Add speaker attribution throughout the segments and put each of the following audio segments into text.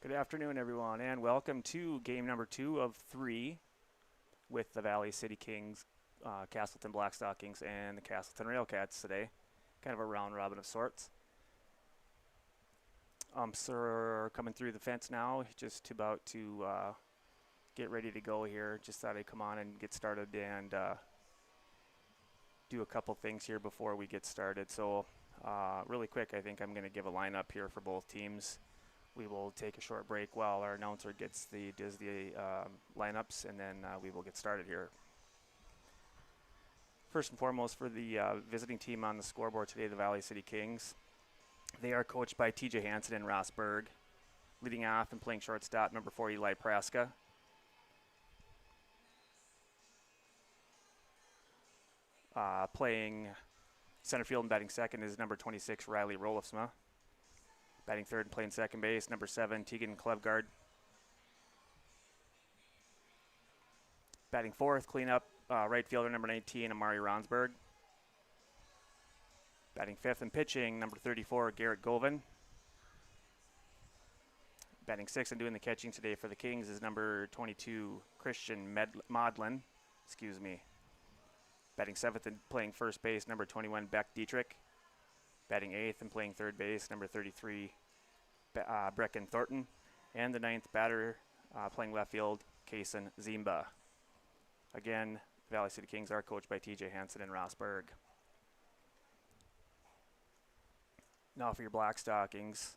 Speaker 1: Good afternoon, everyone, and welcome to game number 2 of 3 with the Valley City Kings, Castleton Black Stockings, and the Castleton Railcats today. Kind of a round robin of sorts. Sir, coming through the fence now, just about to get ready to go here. Just thought I'd come on and get started and do a couple things here before we get started. So, really quick, I think I'm going to give a lineup here for both teams. We will take a short break while our announcer does the lineups, and then we will get started here. First and foremost, for the visiting team on the scoreboard today, the Valley City Kings. They are coached by TJ Hansen and Ross Berg. Leading off and playing shortstop, number 4, Eli Praska. Playing center field and batting second is number 26, Riley Rolofsma. Batting third and playing second base, number 7, Tegan Klevgard. Batting fourth, cleanup, right fielder, number 19, Amari Ronsberg. Batting fifth and pitching, number 34, Garrett Govan. Batting sixth and doing the catching today for the Kings is number 22, Christian Modlin. Batting seventh and playing first base, number 21, Beck Dietrich. Batting eighth and playing third base, number 33, Brecken Thornton. And the ninth batter playing left field, Kason Zimba. Again, Valley City Kings are coached by TJ Hansen and Ross Berg. Now for your Black Stockings.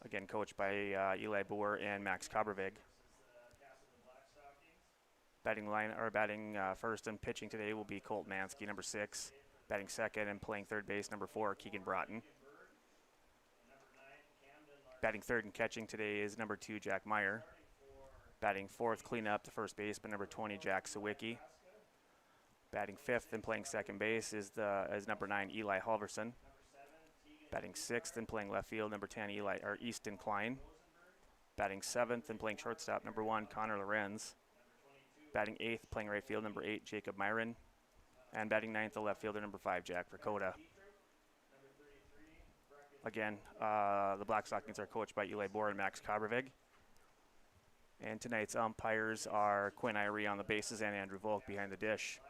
Speaker 1: Again, coached by Eli Boer and Max Kabervig. Batting first and pitching today will be Colt Mansky, number 6. Batting second and playing third base, number 4, Keegan Broughton. Batting third and catching today is number 2, Jack Meyer. Batting fourth, cleanup, the first baseman, number 20, Jack Sawicki. Batting fifth and playing second base is number 9, Eli Halverson. Batting sixth and playing left field, number 10, Easton Klein. Batting seventh and playing shortstop, number 1, Connor Lorenz. Batting eighth, playing right field, number 8, Jacob Myron. And batting ninth, the left fielder, number 5, Jack Verkota. Again, the Black Stockings are coached by Eli Boer and Max Kabervig. And tonight's umpires are Quinn Irie on the bases and Andrew Volk behind the dish.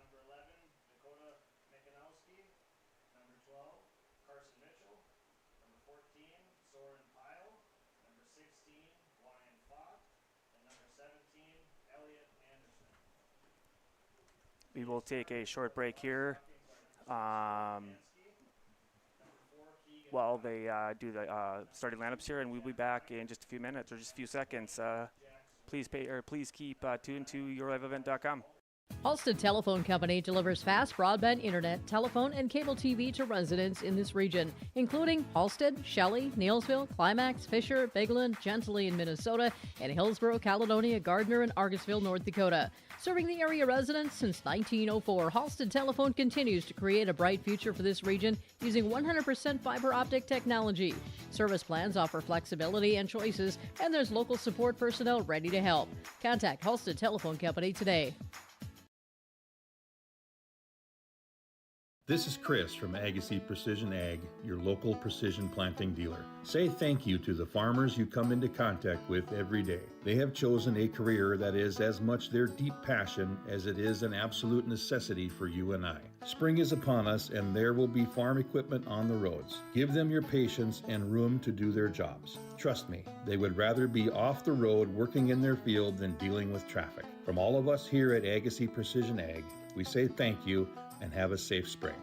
Speaker 2: Number 11, Dakota 15U. Number 12, Carson Mitchell. Number 14, Soren Pyle. Number 16, Ryan Falk. And number 17, Elliot Anderson.
Speaker 1: We will take a short break here while they do the starting lineups here, and we'll be back in just a few minutes or just a few seconds. Please keep tuned to yourliveevent.com.
Speaker 3: Halstead Telephone Company delivers fast broadband internet, telephone, and cable TV to residents in this region, including Halstead, Shelley, Neelsville, Climax, Fisher, Bigland, Gentilly in Minnesota, and Hillsborough, Caledonia, Gardner, and Argosville, North Dakota. Serving the area residents since 1904, Halstead Telephone continues to create a bright future for this region using 100% fiber optic technology. Service plans offer flexibility and choices, and there's local support personnel ready to help. Contact Halstead Telephone Company today.
Speaker 4: This is Chris from Agassiz Precision Ag, your local precision planting dealer. Say thank you to the farmers you come into contact with every day. They have chosen a career that is as much their deep passion as it is an absolute necessity for you and I. Spring is upon us and there will be farm equipment on the roads. Give them your patience and room to do their jobs. Trust me, they would rather be off the road working in their field than dealing with traffic. From all of us here at Agassiz Precision Ag, we say thank you and have a safe spring.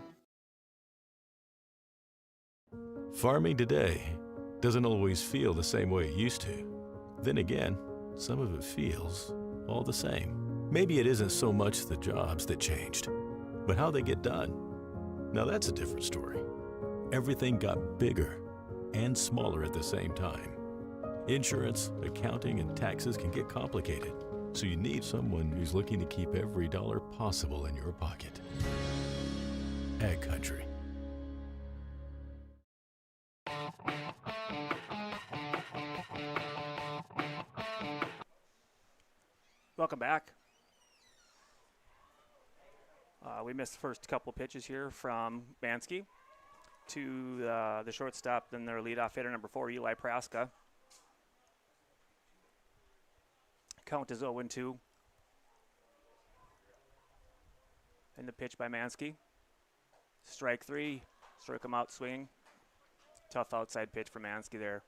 Speaker 5: Farming today doesn't always feel the same way it used to. Then again, some of it feels all the same. Maybe it isn't so much the jobs that changed, but how they get done. Now that's a different story. Everything got bigger and smaller at the same time. Insurance, accounting, and taxes can get complicated, so you need someone who's looking to keep every dollar possible in your pocket. Ag Country.
Speaker 1: Welcome back. We missed the first couple pitches here from Mansky. to the shortstop, then their leadoff hitter, number 4, Eli Praska. Count is 0-2. And the pitch by Mansky. Strike 3. Struck him out swinging. Tough outside pitch for Mansky there.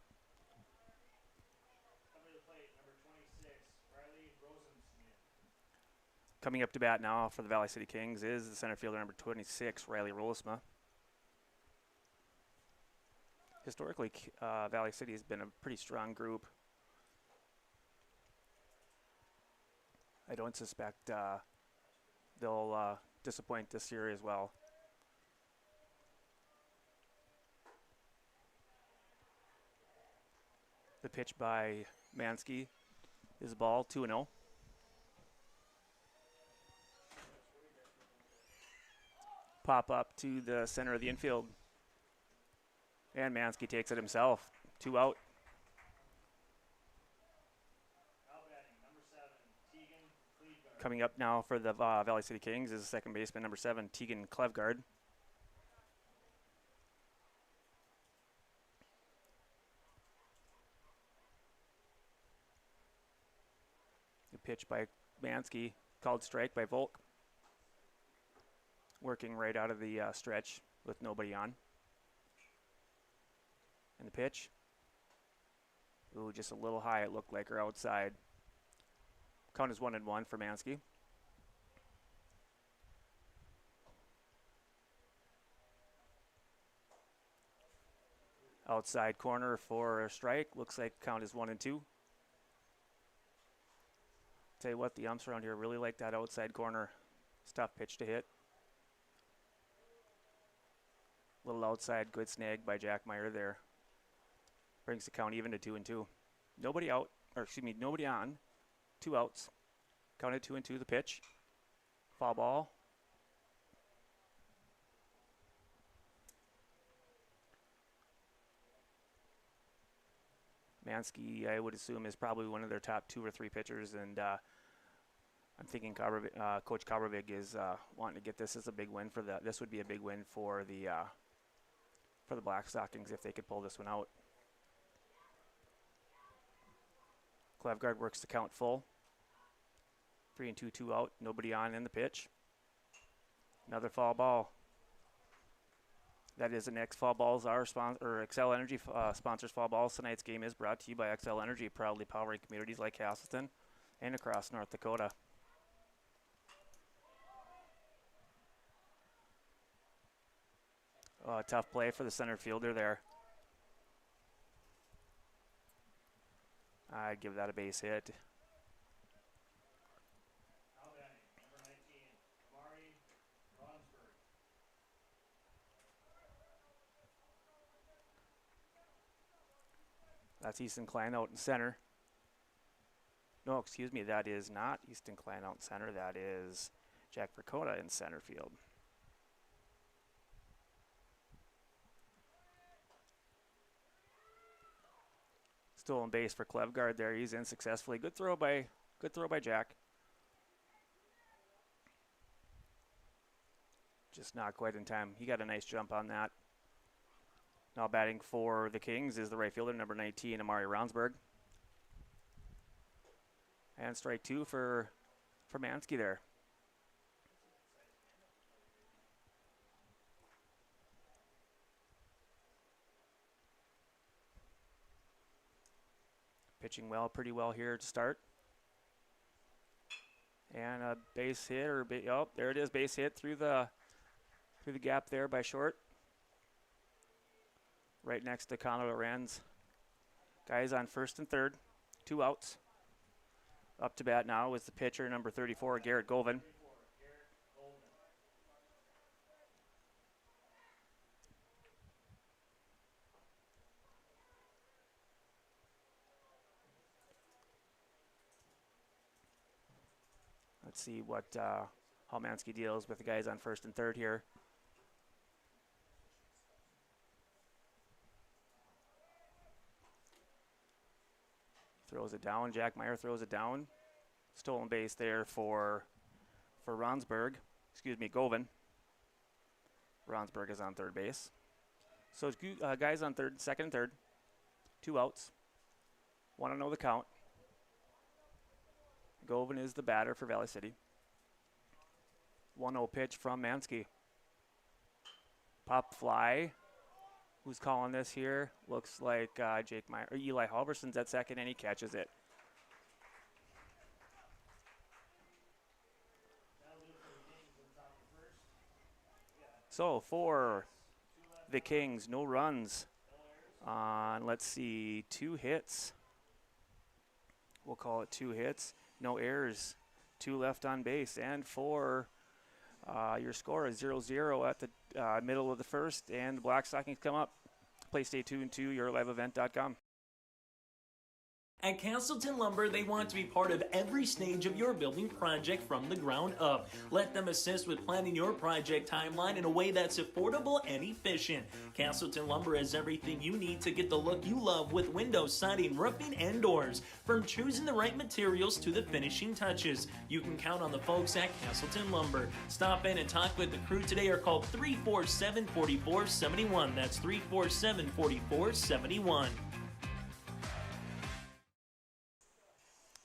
Speaker 2: Coming to the plate, number 26, Riley Rosensmith.
Speaker 1: Coming up to bat now for the Valley City Kings is the center fielder, number 26, Riley Rolesma. Historically, Valley City has been a pretty strong group. I don't suspect they'll disappoint this year as well. The pitch by Mansky is a ball, 2-0. Pop up to the center of the infield. And Mansky takes it himself. 2 out.
Speaker 2: Now batting, number 7, Tegan Cleveguard.
Speaker 1: Coming up now for the Valley City Kings is the second baseman, number 7, Tegan Klevgard. The pitch by Mansky, called strike by Volk. Working right out of the stretch with nobody on. And the pitch. Ooh, just a little high, it looked like, or outside. Count is 1-1 for Mansky. Outside corner for a strike. Looks like count is 1-2. Tell you what, the umps around here really like that outside corner. It's a tough pitch to hit. Little outside, good snag by Jack Meyer there. Brings the count even to 2-2. Nobody out, or excuse me, nobody on. 2 outs. Counted 2-2 the pitch. Foul ball. Mansky, I would assume, is probably one of their top 2 or 3 pitchers, and I'm thinking Coach Kabrovig is wanting to get this as a big win for the. This would be a big win for the Black Stockings if they could pull this one out. Klevgard works the count full. 3-2, 2 out. Nobody on in the pitch. Another foul ball. That is the next fall balls. Our sponsor, or Xcel Energy sponsors fall balls. Tonight's game is brought to you by Xcel Energy, proudly powering communities like Castleton and across North Dakota. Tough play for the center fielder there. I'd give that a base hit.
Speaker 2: Now batting, number 19, Amari Ronsberg.
Speaker 1: That's Easton Klein out in center. No, excuse me, that is not Easton Klein out in center. That is Jack Verkota in center field. Stolen base for Klevgard there. He's in successfully. Good throw by Jack. Just not quite in time. He got a nice jump on that. Now batting for the Kings is the right fielder, number 19, Amari Ronsberg. And strike 2 for Mansky there. Pitching well, pretty well here to start. And a base hit, or oh, there it is, base hit through the gap there by Short. Right next to Connor Lorenz. Guys on first and third, 2 outs. Up to bat now is the pitcher, number 34, Garrett Govan. Let's see what how Mansky deals with the guys on first and third here. Throws it down. Jack Meyer throws it down. Stolen base there for Ronsberg. Excuse me, Govan. Ronsberg is on third base. So it's guys on third, second and third. 2 outs. Want to know the count. Govan is the batter for Valley City. 1-0 pitch from Mansky. Pop fly. Who's calling this here? Looks like Jake Meyer or Eli Halverson's at second, and he catches it. So for the Kings, no runs on, let's see, 2 hits. We'll call it 2 hits. No errors. 2 left on base. And for your score is 0-0 at the middle of the first, and the Black Stockings come up. Play stay tuned to yourliveevent.com.
Speaker 6: At Castleton Lumber, they want to be part of every stage of your building project from the ground up. Let them assist with planning your project timeline in a way that's affordable and efficient. Castleton Lumber has everything you need to get the look you love with windows, siding, roofing, and doors. From choosing the right materials to the finishing touches, you can count on the folks at Castleton Lumber. Stop in and talk with the crew today or call 347-4471. That's 347-4471.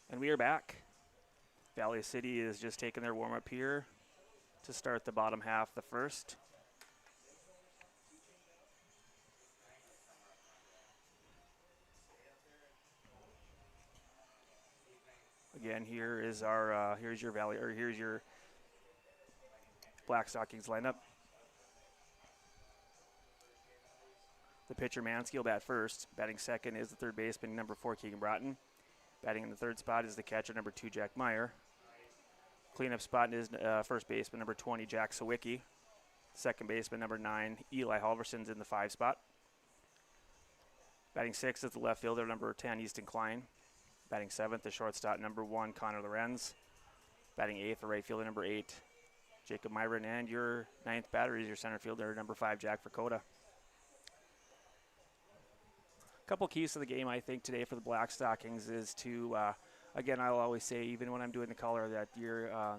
Speaker 1: And we are back. Valley City is just taking their warm-up here to start the bottom half of the first. Again, here is our here's your here's your Black Stockings lineup. The pitcher Mansky will bat first. Batting second is the third baseman, number 4, Keegan Broughton. Batting in the third spot is the catcher, number 2, Jack Meyer. Cleanup spot is first baseman, number 20, Jack Sawicki. Second baseman, number 9, Eli Halverson's in the 5 spot. Batting sixth is the left fielder, number 10, Easton Klein. Batting seventh, the shortstop, number 1, Connor Lorenz. Batting eighth, the right fielder, number 8, Jacob Myron. And your ninth batter is your center fielder, number 5, Jack Verkota. Couple keys to the game, I think, today for the Black Stockings is to, again, I'll always say, even when I'm doing the color, that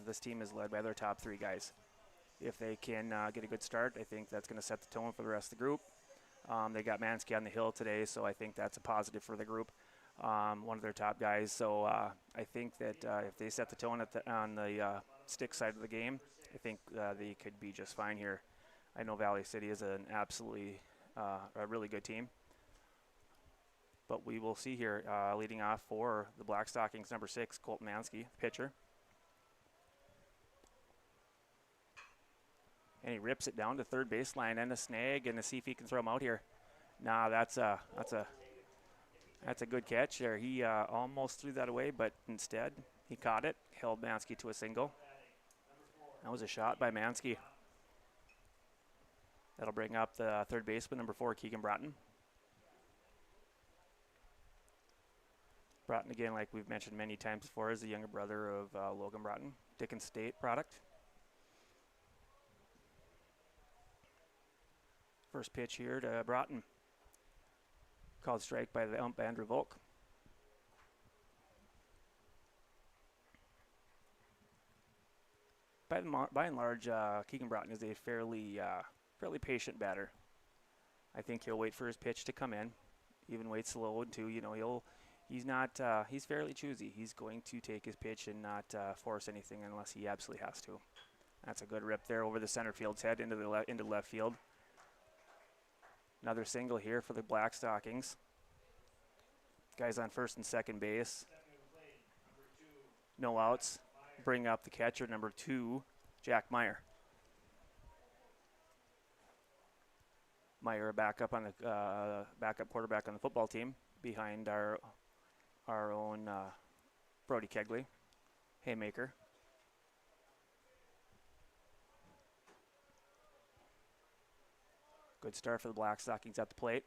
Speaker 1: this team is led by their top 3 guys. If they can get a good start, I think that's going to set the tone for the rest of the group. They got Mansky on the hill today, so I think that's a positive for the group. One of their top guys. So I think that if they set the tone on the stick side of the game, I think they could be just fine here. I know Valley City is an absolutely a really good team. But we will see here, leading off for the Black Stockings, number 6, Colton Mansky, pitcher. And he rips it down to third baseline and a snag, and to see if he can throw him out here. Nah, that's a good catch there. He almost threw that away, but instead he caught it, held Mansky to a single. That was a shot by Mansky. That'll bring up the third baseman, number 4, Keegan Broughton. Broughton, again, like we've mentioned many times before, is the younger brother of Logan Broughton, Dickens State product. First pitch here to Broughton. Called strike by the ump, Andrew Volk. By and large, Keegan Broughton is a fairly patient batter. I think he'll wait for his pitch to come in, even wait slow too. You know, he's fairly choosy. He's going to take his pitch and not force anything unless he absolutely has to. That's a good rip there over the center field's head into left field. Another single here for the Black Stockings. Guys on first and second base. No outs. Bring up the catcher, number 2, Jack Meyer. Meyer, a backup quarterback on the football team, behind our own Brody Kegley, haymaker. Good start for the Black Stockings at the plate.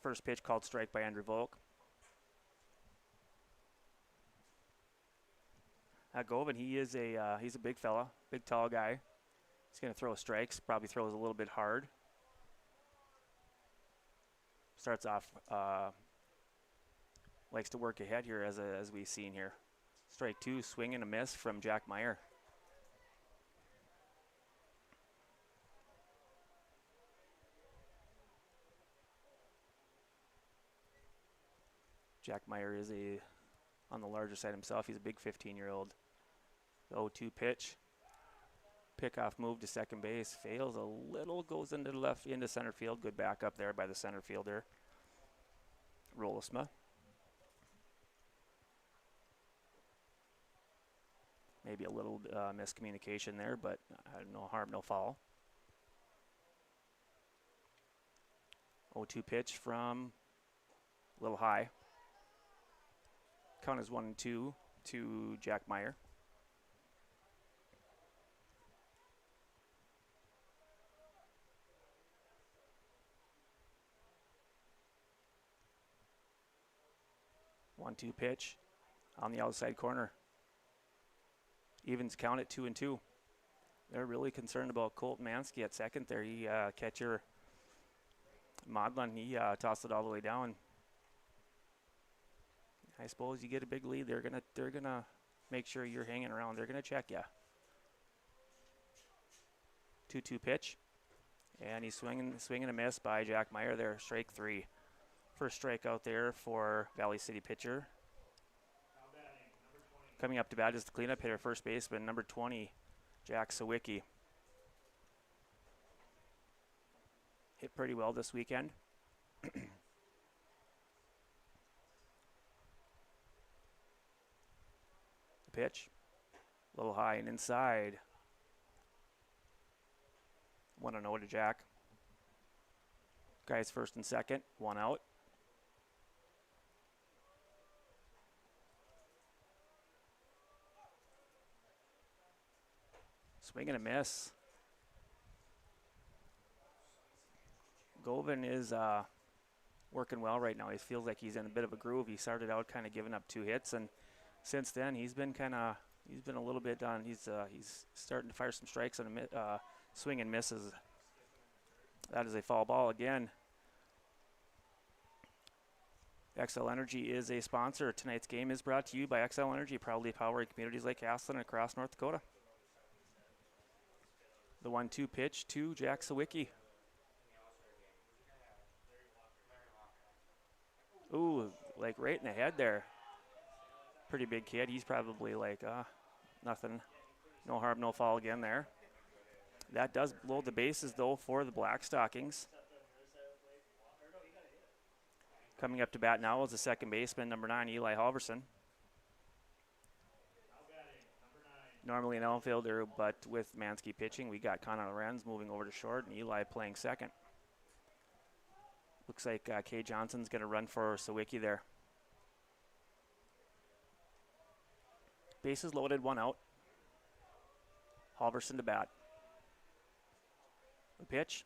Speaker 1: First pitch called strike by Andrew Volk. Govan, he's a big fella, big tall guy. He's going to throw strikes, probably throws a little bit hard. Starts off, likes to work ahead here as we've seen here. Strike 2, swing and a miss from Jack Meyer. Jack Meyer is on the larger side himself. He's a big 15-year-old. The 0-2 pitch. Pickoff move to second base. Fails a little. Goes into the into center field. Good backup there by the center fielder, Rolesma. Maybe a little miscommunication there, but no harm, no foul. 0-2 pitch from a little high. Count is 1-2 to Jack Meyer. One-two pitch on the outside corner. Evens count at 2-2. They're really concerned about Colt Mansky at second there. He catcher Modlin, he tossed it all the way down. I suppose you get a big lead, they're gonna make sure you're hanging around. They're gonna check you. 2-2 pitch, and he's swinging a miss by Jack Meyer there. Strike three. First strikeout there for Valley City pitcher. Coming up to bat is the cleanup hitter, first baseman, number 20, Jack Sawicki. Hit pretty well this weekend. The pitch, a little high and inside. 1-0 to Jack. Guys first and second, one out. Swing and a miss. Govan is working well right now. He feels like he's in a bit of a groove. He started out kind of giving up 2 hits, and since then he's been a little bit on. He's starting to fire some strikes and swing and misses. That is a foul ball again. XL Energy is a sponsor. Tonight's game is brought to you by XL Energy, proudly powering communities like Castleton and across North Dakota. The 1-2 pitch to Jack Sawicki. Ooh, like right in the head there. Pretty big kid. He's probably like, nothing. No harm, no foul again there. That does load the bases, though, for the Black Stockings. Coming up to bat now is the second baseman, number 9, Eli Halverson. Normally an outfielder, but with Mansky pitching, we got Connor Lorenz moving over to short and Eli playing second. Looks like Kay Johnson's going to run for Sawicki there. Bases loaded, one out. Halverson to bat. The pitch,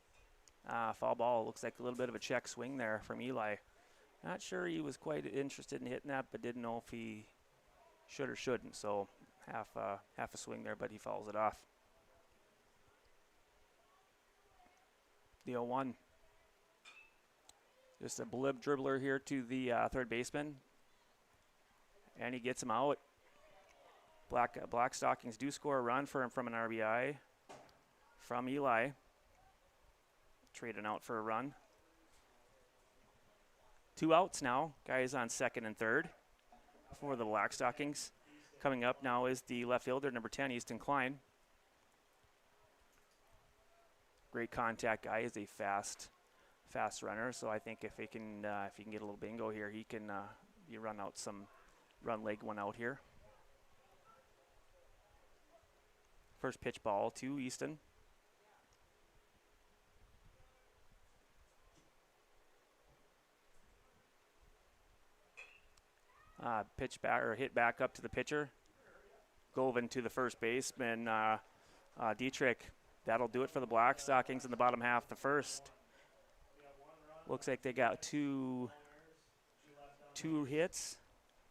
Speaker 1: foul ball. Looks like a little bit of a check swing there from Eli. Not sure he was quite interested in hitting that, but didn't know if he should or shouldn't. So half a swing there, but he fouls it off. The 0-1. Just a blip dribbler here to the third baseman. And he gets him out. Black Stockings do score a run for him from an RBI from Eli. Trading out for a run. 2 outs now. Guys on second and third for the Black Stockings. Coming up now is the left fielder, number 10, Easton Klein. Great contact guy. Is a fast runner. So I think if he can get a little bingo here, he can run leg one out here. First pitch ball to Easton. Pitch back or hit back up to the pitcher. Govan to the first baseman, Dietrich. That'll do it for the Black Stockings in the bottom half of the first. Looks like they got two hits,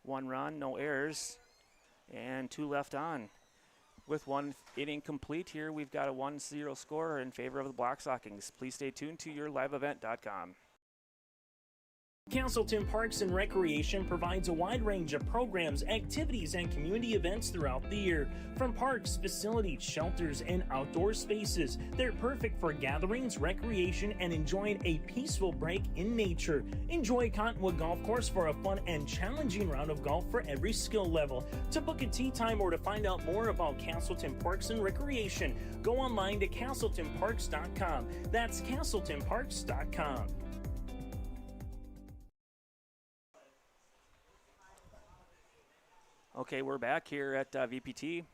Speaker 1: 1 run, no errors, and 2 left on. With 1 inning complete here, we've got a 1-0 score in favor of the Black Stockings. Please stay tuned to yourliveevent.com.
Speaker 6: Castleton Parks and Recreation provides a wide range of programs, activities, and community events throughout the year. From parks, facilities, shelters, and outdoor spaces, they're perfect for gatherings, recreation, and enjoying a peaceful break in nature. Enjoy Cottonwood Golf Course for a fun and challenging round of golf for every skill level. To book a tee time or to find out more about Castleton Parks and Recreation, go online to castletonparks.com. That's castletonparks.com.
Speaker 1: Okay, we're back here at VPT,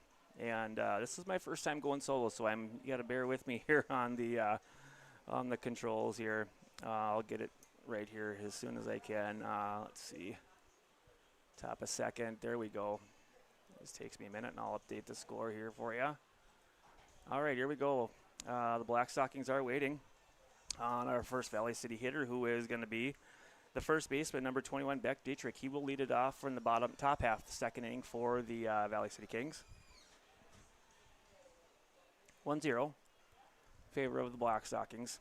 Speaker 1: and this is my first time going solo, so you got to bear with me here on the controls here. I'll get it right here as soon as I can. Let's see, top a second. There we go. This takes me a minute, and I'll update the score here for you. All right, here we go. The Black Stockings are waiting on our first Valley City hitter, who is going to be the first baseman, number 21, Beck Dietrich. He will lead it off from the top half of the second inning for the Valley City Kings. 1-0, favor of the Black Stockings.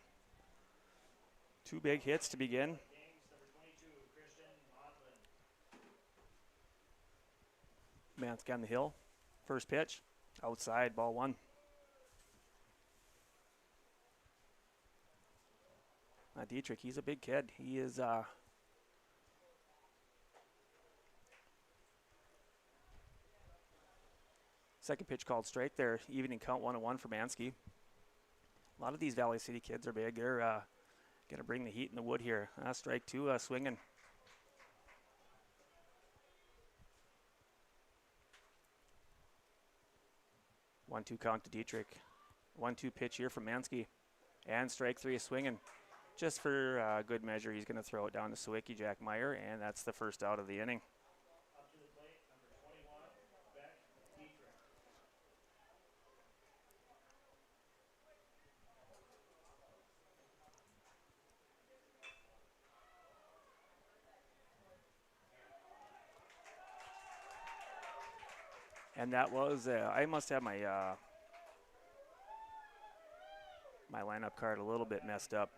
Speaker 1: Two big hits to begin. Mansky on the hill. First pitch, outside, ball one. Dietrich, he's a big kid. He is second pitch called strike there, evening count 1-1 for Mansky. A lot of these Valley City kids are big. They're going to bring the heat in the wood here. Strike two, swinging. 1-2 count to Dietrich. 1-2 pitch here from Mansky. And strike three is swinging. Just for good measure, he's going to throw it down to Sawicki, Jack Meyer, and that's the first out of the inning.
Speaker 2: Up to the plate, number 21, Beck Dietrich.
Speaker 1: And that was, I must have my my lineup card a little bit messed up.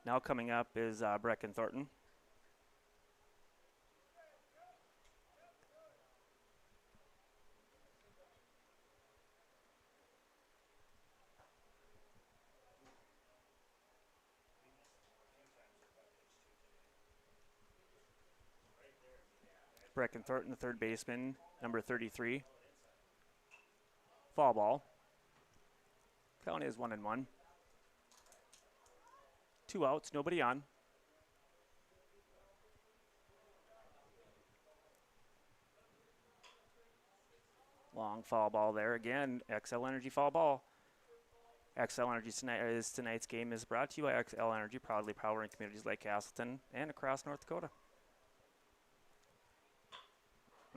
Speaker 1: Now coming up is Brecken Thornton. Brecken Thornton, the third baseman, number 33. Fall ball. Count is 1-1. 2 outs, nobody on. Long foul ball there again. XL Energy foul ball. XL Energy tonight's game is brought to you by XL Energy, proudly powering communities like Castleton and across North Dakota.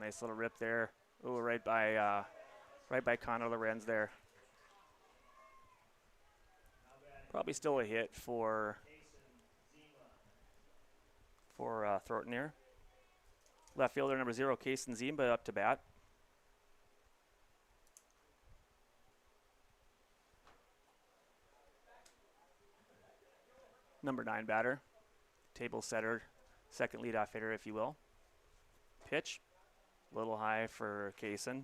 Speaker 1: Nice little rip there. Ooh, right by Connor Lorenz there. Probably still a hit for Thornton here. Left fielder number 0, Kason Zimba, up to bat. Number 9 batter, table setter, second leadoff hitter, if you will. Pitch, a little high for Kason.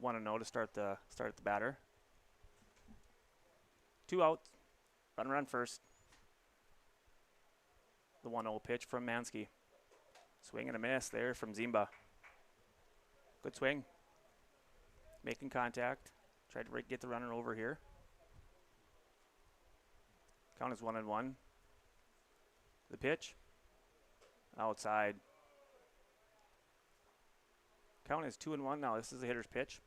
Speaker 1: 1-0 to start the batter. 2 outs, run first. The 1-0 pitch from Mansky. Swing and a miss there from Zimba. Good swing. Making contact. Tried to get the runner over here. Count is 1-1. The pitch. Outside. Count is 2-1 now. This is the hitter's pitch.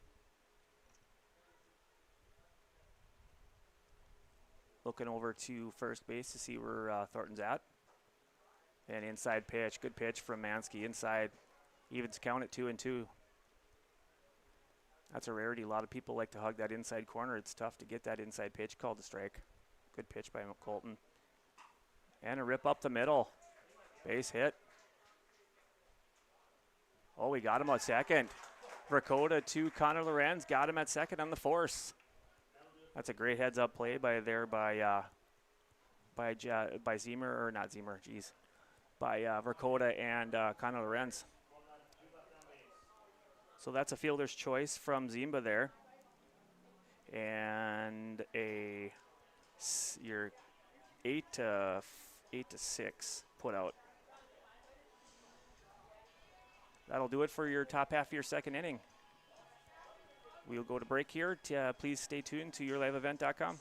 Speaker 1: Looking over to first base to see where Thornton's at. And inside pitch. Good pitch from Mansky. Inside. Evens count at 2-2. That's a rarity. A lot of people like to hug that inside corner. It's tough to get that inside pitch called a strike. Good pitch by Colton. And a rip up the middle. Base hit. Oh, we got him at second. Dakota to Connor Lorenz. Got him at second on the force. That's a great heads-up play by by Zemer, or not Zemer, geez, by Verkota and Connor Lorenz. So that's a fielder's choice from Zimba there. And your 8-6 put out. That'll do it for your top half of your second inning. We'll go to break here. Please stay tuned to yourliveevent.com.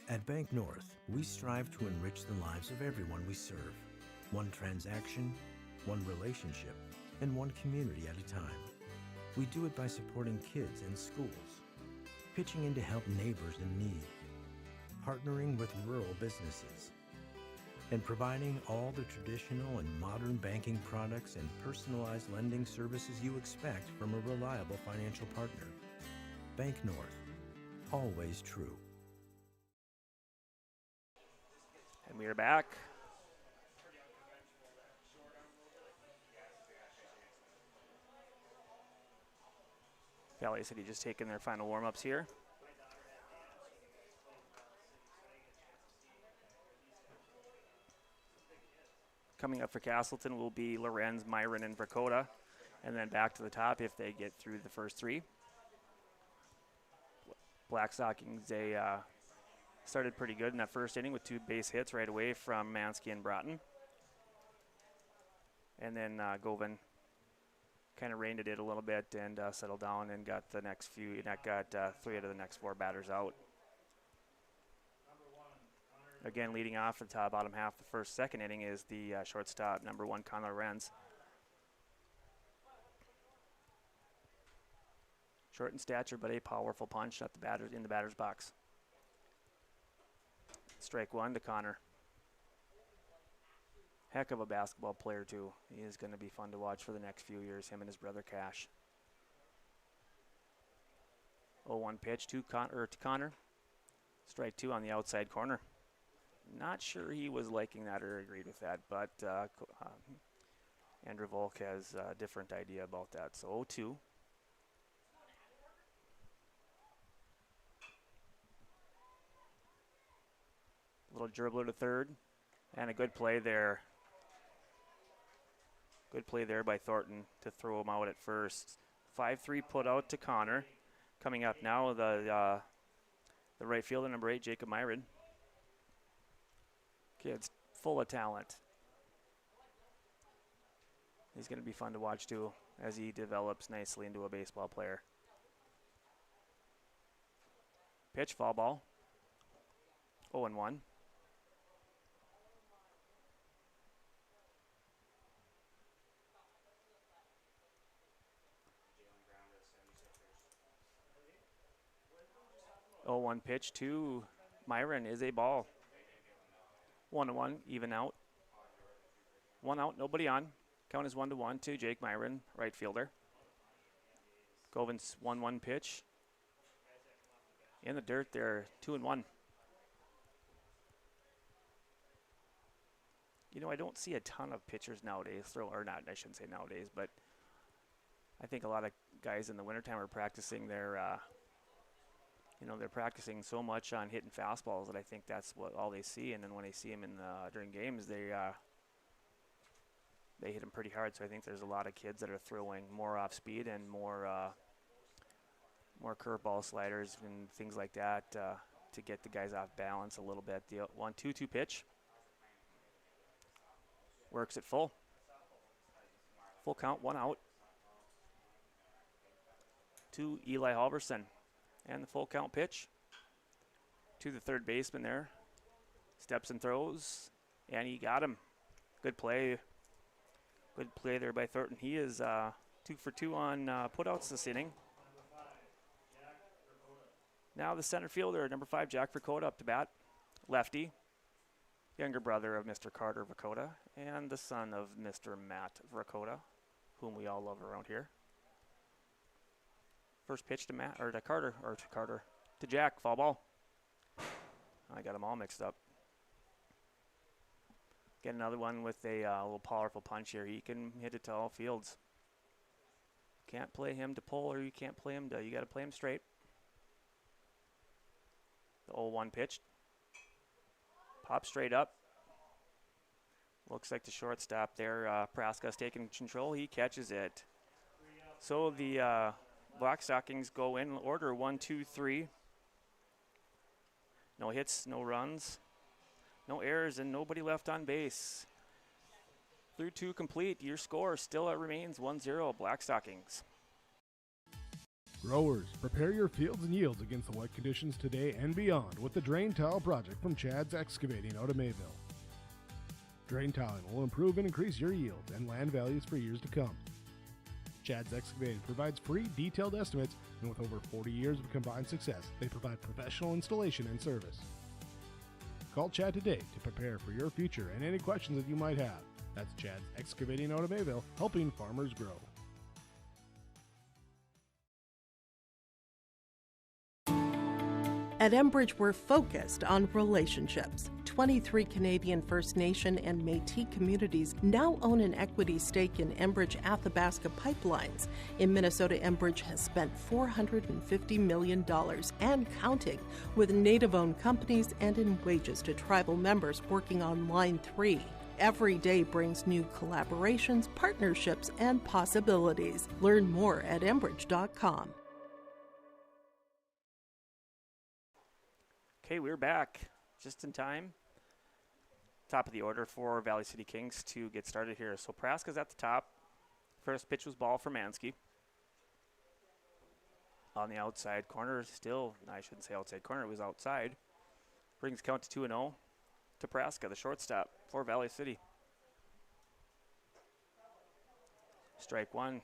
Speaker 7: At Bank North, we strive to enrich the lives of everyone we serve. One transaction, one relationship, and one community at a time. We do it by supporting kids and schools, pitching in to help neighbors in need, partnering with rural businesses, and providing all the traditional and modern banking products and personalized lending services you expect from a reliable financial partner. Bank North, always true.
Speaker 1: And we are back. Valley City just taking their final warm-ups here. Coming up for Castleton will be Lorenz, Myron, and Verkota. And then back to the top if they get through the first three. Black Stockings, they started pretty good in that first inning with 2 base hits right away from Mansky and Broughton. And then Govan kind of reined it in a little bit and settled down and got the next few, and that got 3 out of the next 4 batters out. Again, leading off the top bottom half the second inning is the shortstop, number 1, Connor Lorenz. Short in stature, but a powerful punch at in the batter's box. Strike 1 to Connor. Heck of a basketball player, too. He is going to be fun to watch for the next few years, him and his brother Cash. 0-1 pitch to Connor. Strike 2 on the outside corner. Not sure he was liking that or agreed with that, but Andrew Volk has a different idea about that. So 0-2. Little dribbler to third, and a good play there. Good play there by Thornton to throw him out at first. 5-3 put out to Connor. Coming up now, the right fielder, number 8, Jacob Myron. Kid's full of talent. He's going to be fun to watch too as he develops nicely into a baseball player. Pitch, foul ball. 0-1. Oh, 1 pitch to Myron is a ball. 1-1, even out. 1 out, nobody on. Count is 1-1 to Jake Myron, right fielder. Govan's 1-1 pitch. In the dirt there, 2-1. You know, I don't see a ton of pitchers nowadays or not, I shouldn't say nowadays, but I think a lot of guys in the wintertime are practicing their they're practicing so much on hitting fastballs that I think that's what all they see. And then when they see them during games, they hit them pretty hard. So I think there's a lot of kids that are throwing more off speed and more curveball sliders and things like that to get the guys off balance a little bit. The 1-2 pitch works at full count, 1 out to Eli Halverson. And the full count pitch to the third baseman there. Steps and throws, and he got him. Good play. Good play there by Thornton. He is 2 for 2 on putouts this inning. Now the center fielder, number 5, Jack Verkota, up to bat. Lefty, younger brother of Mr. Carter Verkota, and the son of Mr. Matt Verkota, whom we all love around here. First pitch to to Jack, foul ball. I got them all mixed up. Get another one with a little powerful punch here. He can hit it to all fields. Can't play him to pull, or you can't play him to, you got to play him straight. The 0-1 pitch. Hop straight up. Looks like the shortstop there, Praska's taking control. He catches it. So the Black Stockings go in order 1, 2, 3. No hits, no runs, no errors, and nobody left on base. Through 2 complete. Your score still remains 1-0 Black Stockings.
Speaker 8: Growers, prepare your fields and yields against the wet conditions today and beyond with the Drain Tile project from Chad's Excavating out of Mayville. Drain tiling will improve and increase your yields and land values for years to come. Chad's Excavating provides free detailed estimates, and with over 40 years of combined success, they provide professional installation and service. Call Chad today to prepare for your future and any questions that you might have. That's Chad's Excavating out of Mayville, helping farmers grow.
Speaker 9: At Enbridge, we're focused on relationships. 23 Canadian First Nation and Métis communities now own an equity stake in Enbridge Athabasca Pipelines. In Minnesota, Enbridge has spent $450 million and counting with Native-owned companies and in wages to tribal members working on Line 3. Every day brings new collaborations, partnerships, and possibilities. Learn more at Enbridge.com.
Speaker 1: Okay, we're back just in time. Top of the order for Valley City Kings to get started here. So Praska's at the top. First pitch was ball for Mansky. On the outside corner, still, I shouldn't say outside corner, it was outside. Brings count to 2-0 to Praska, the shortstop for Valley City. Strike 1,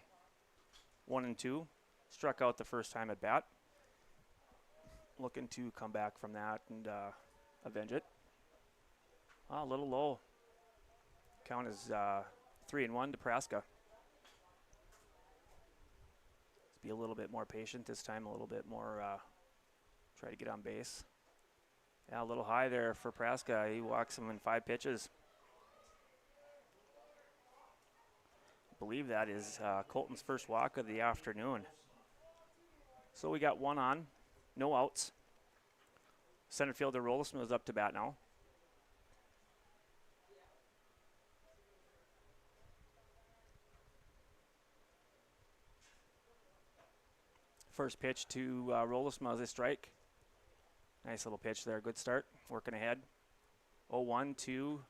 Speaker 1: 1-2. Struck out the first time at bat. Looking to come back from that and avenge it. A little low. Count is 3-1 to Praska. Let's be a little bit more patient this time, a little bit more try to get on base. Yeah, a little high there for Praska. He walks him in 5 pitches. I believe that is Colton's first walk of the afternoon. So we got 1 on. No outs. Center fielder Rollisman is up to bat now. First pitch to Rollisman is a strike. Nice little pitch there. Good start. Working ahead. 0-1 to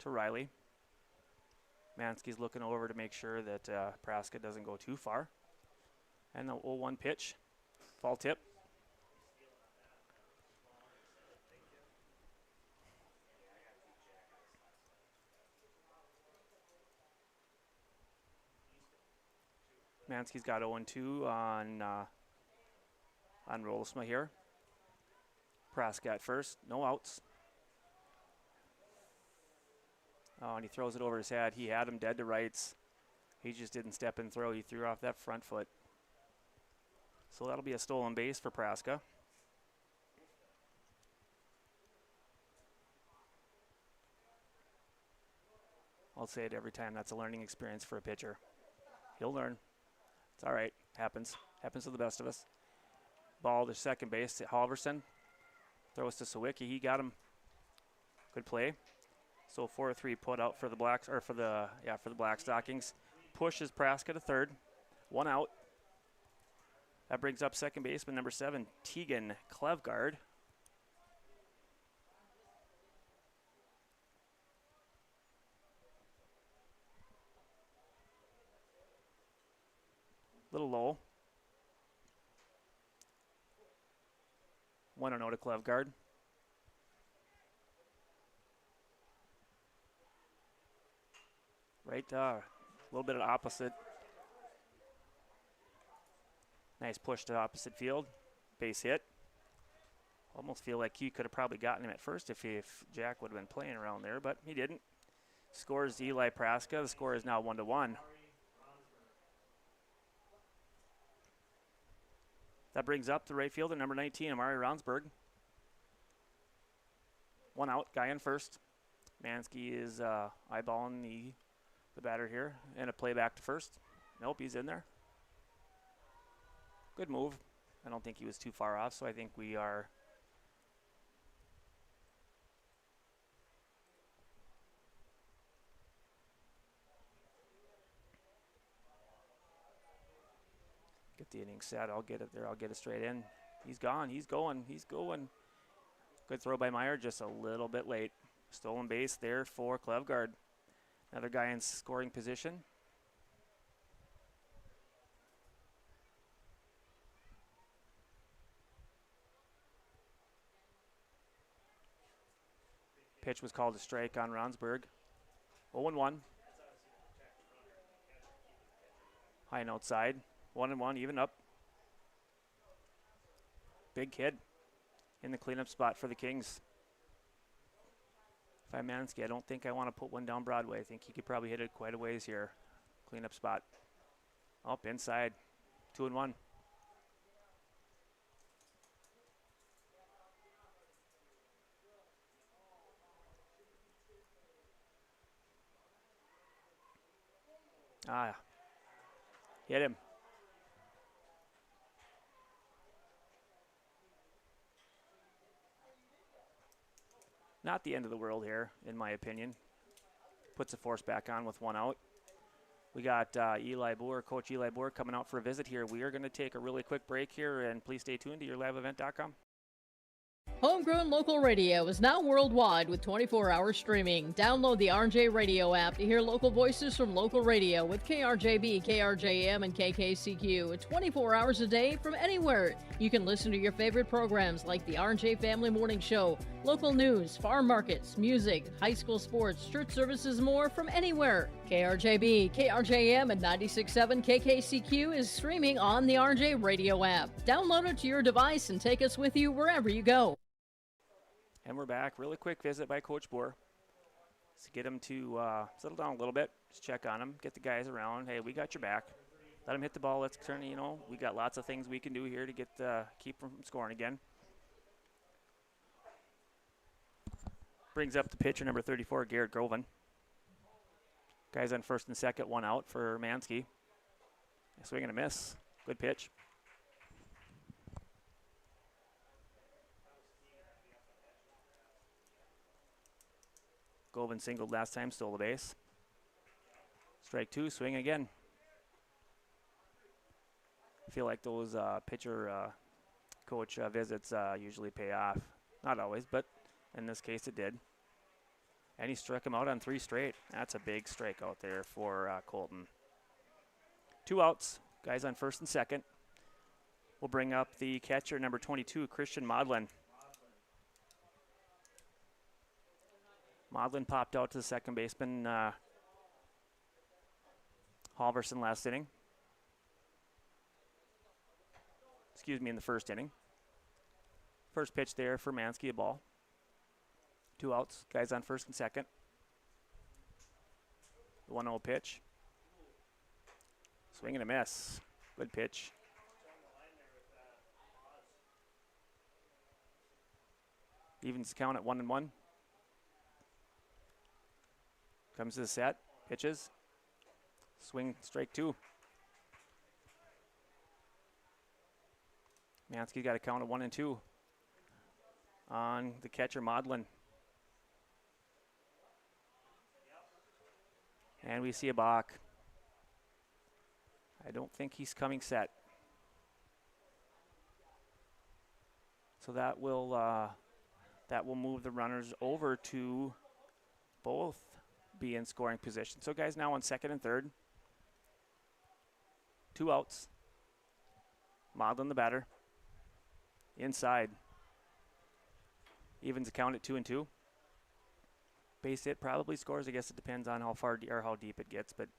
Speaker 1: Riley. Mansky's looking over to make sure that Praska doesn't go too far. And the 0-1 pitch. Fall tip. Mansky's got 0-2 on Rollisma here. Praska at first, no outs. Oh, and he throws it over his head. He had him dead to rights. He just didn't step and throw. He threw off that front foot. So that'll be a stolen base for Praska. I'll say it every time. That's a learning experience for a pitcher. He'll learn. It's all right. Happens. Happens to the best of us. Ball to second base to Halverson. Throws to Sawicki. He got him. Good play. So 4-3 put out for the Blacks, or for the Black Stockings. Pushes Praska to third. 1 out. That brings up second baseman number 7, Tegan Klevgard. Little low. 1-0 to Klevgard. Right, a little bit of opposite. Nice push to opposite field. Base hit. Almost feel like he could have probably gotten him at first if Jack would have been playing around there, but he didn't. Scores Eli Praska. The score is now 1-1. That brings up the right fielder, number 19, Amari Ronsberg. 1 out, guy in first. Mansky is eyeballing the batter here, and a play back to first. Nope, he's in there. Good move. I don't think he was too far off, so I think we are Get the inning set. I'll get it there. I'll get it straight in. He's gone. He's going. He's going. Good throw by Meyer, just a little bit late. Stolen base there for Klevgard. Another guy in scoring position. Pitch was called a strike on Ronsberg. 0-1. High and outside. 1-1, even up. Big kid in the cleanup spot for the Kings. If I'm Mansky, I don't think I want to put one down Broadway. I think he could probably hit it quite a ways here. Cleanup spot. Up inside. 2-1. Hit him. Not the end of the world here, in my opinion. Puts the force back on with one out. We got Coach Eli Boer coming out for a visit here. We are going to take a really quick break here, and please stay tuned to yourliveevent.com.
Speaker 3: Homegrown local radio is now worldwide with 24-hour streaming. Download the RJ Radio app to hear local voices from local radio with KRJB, KRJM, and KKCQ. 24 hours a day from anywhere. You can listen to your favorite programs like the RJ Family Morning Show, local news, farm markets, music, high school sports, church services, more from anywhere. KRJB, KRJM, and 96.7 KKCQ is streaming on the RJ Radio app. Download it to your device and take us with you wherever you go.
Speaker 1: And we're back. Really quick visit by Coach Boer. To get him to settle down a little bit. Just check on him. Get the guys around. Hey, we got your back. Let him hit the ball. Let's turn, we got lots of things we can do here to get keep from scoring again. Brings up the pitcher, number 34, Garrett Groven. Guys on first and second, one out for Mansky. Swing and a miss. Good pitch. Govan singled last time, stole the base. Strike two, swing again. I feel like those pitcher coach visits usually pay off. Not always, but in this case it did. And he struck him out on 3 straight. That's a big strikeout there for Colton. 2 outs, guys on first and second. We'll bring up the catcher, number 22, Christian Modlin. Modlin popped out to the second baseman, Halverson, last inning. In the first inning. First pitch there for Mansky, a ball. 2 outs, guys on first and second. The 1-0 pitch. Swing and a miss. Good pitch. Evens the count at 1-1. Comes to the set, pitches. Swing, strike 2. Mansky got a count of 1-2 on the catcher, Modlin. And we see a balk. I don't think he's coming set. So that will move the runners over to both be in scoring position. So guys now on second and third. 2 outs. Modlin the batter. Inside. Evens the count at 2-2. Base hit probably scores. I guess it depends on how far or how deep it gets, but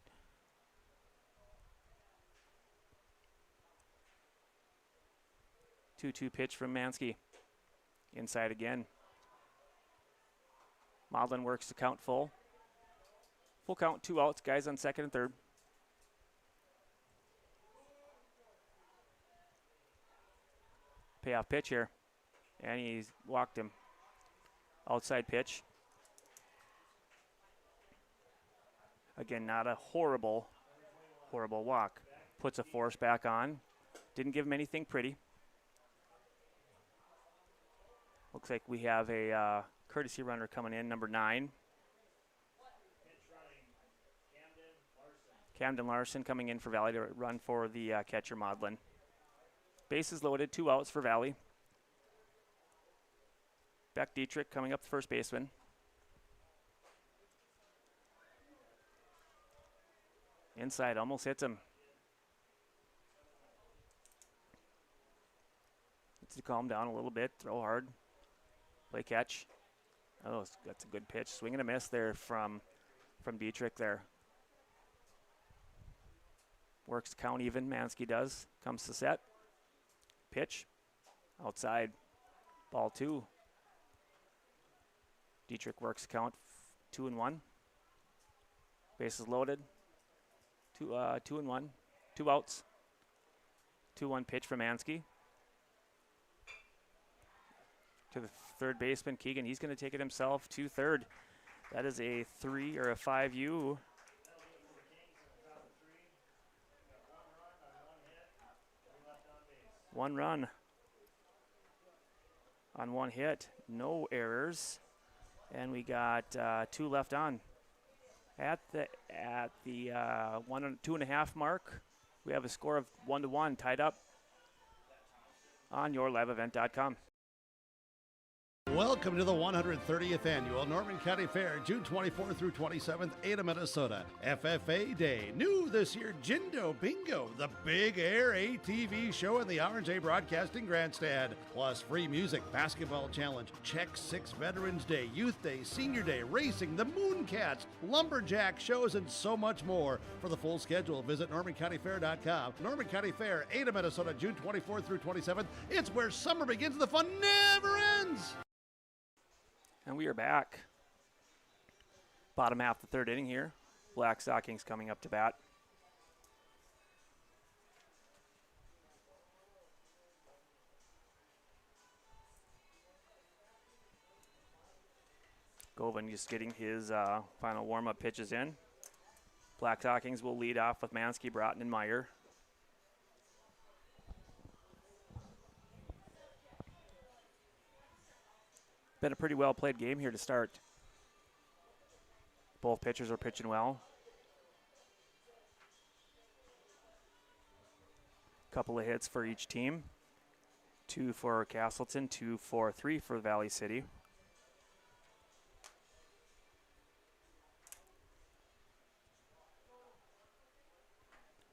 Speaker 1: two pitch from Mansky. Inside again. Modlin works the count full. Full count, 2 outs, guys on second and third. Payoff pitch here. And he's walked him. Outside pitch. Again, not a horrible walk. Puts a force back on. Didn't give him anything pretty. Looks like we have a courtesy runner coming in, number 9. Camden Larson coming in for Valley to run for the catcher, Modlin. Bases loaded, 2 outs for Valley. Beck Dietrich coming up the first baseman. Inside, almost hits him. Needs to calm down a little bit, throw hard, play catch. Oh, that's a good pitch. Swing and a miss there from Dietrich there. Works count even, Mansky does. Comes to set. Pitch. Outside. Ball 2. Dietrich works count 2-1. Bases loaded. 2-1. 2 outs. 2-1 pitch from Mansky. To the third baseman, Keegan. He's going to take it himself to third. That is a 3 or a 5U. One run on 1 hit, no errors, and we got 2 left on. At the 2.5 mark, we have a score of 1-1, tied up on yourliveevent.com.
Speaker 10: Welcome to the 130th Annual Norman County Fair, June 24th through 27th, Ada, Minnesota. FFA Day. New this year, Jindo Bingo, the Big Air ATV show in the R&J Broadcasting Grandstand. Plus free music, basketball challenge, Check 6 Veterans Day, Youth Day, Senior Day, racing, the Mooncats, lumberjack shows, and so much more. For the full schedule, visit NormanCountyFair.com. Norman County Fair, Ada, Minnesota, June 24th through 27th. It's where summer begins and the fun never ends.
Speaker 1: And we are back. Bottom half the 3rd inning here. Black Stockings coming up to bat. Govan just getting his final warm-up pitches in. Black Stockings will lead off with Mansky, Broughton, and Meyer. Been a pretty well played game here to start. Both pitchers are pitching well. Couple of hits for each team. 2 for Castleton, 3 for Valley City.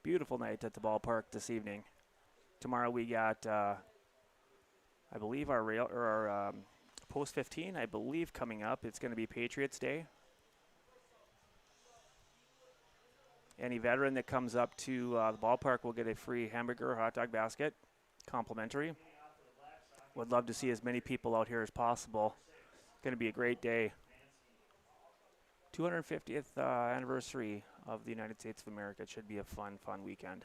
Speaker 1: Beautiful night at the ballpark this evening. Tomorrow we got, I believe our Post 15, I believe, coming up. It's going to be Patriots Day. Any veteran that comes up to the ballpark will get a free hamburger or hot dog basket, complimentary. Would love to see as many people out here as possible. Going to be a great day. 250th anniversary of the United States of America. It should be a fun weekend.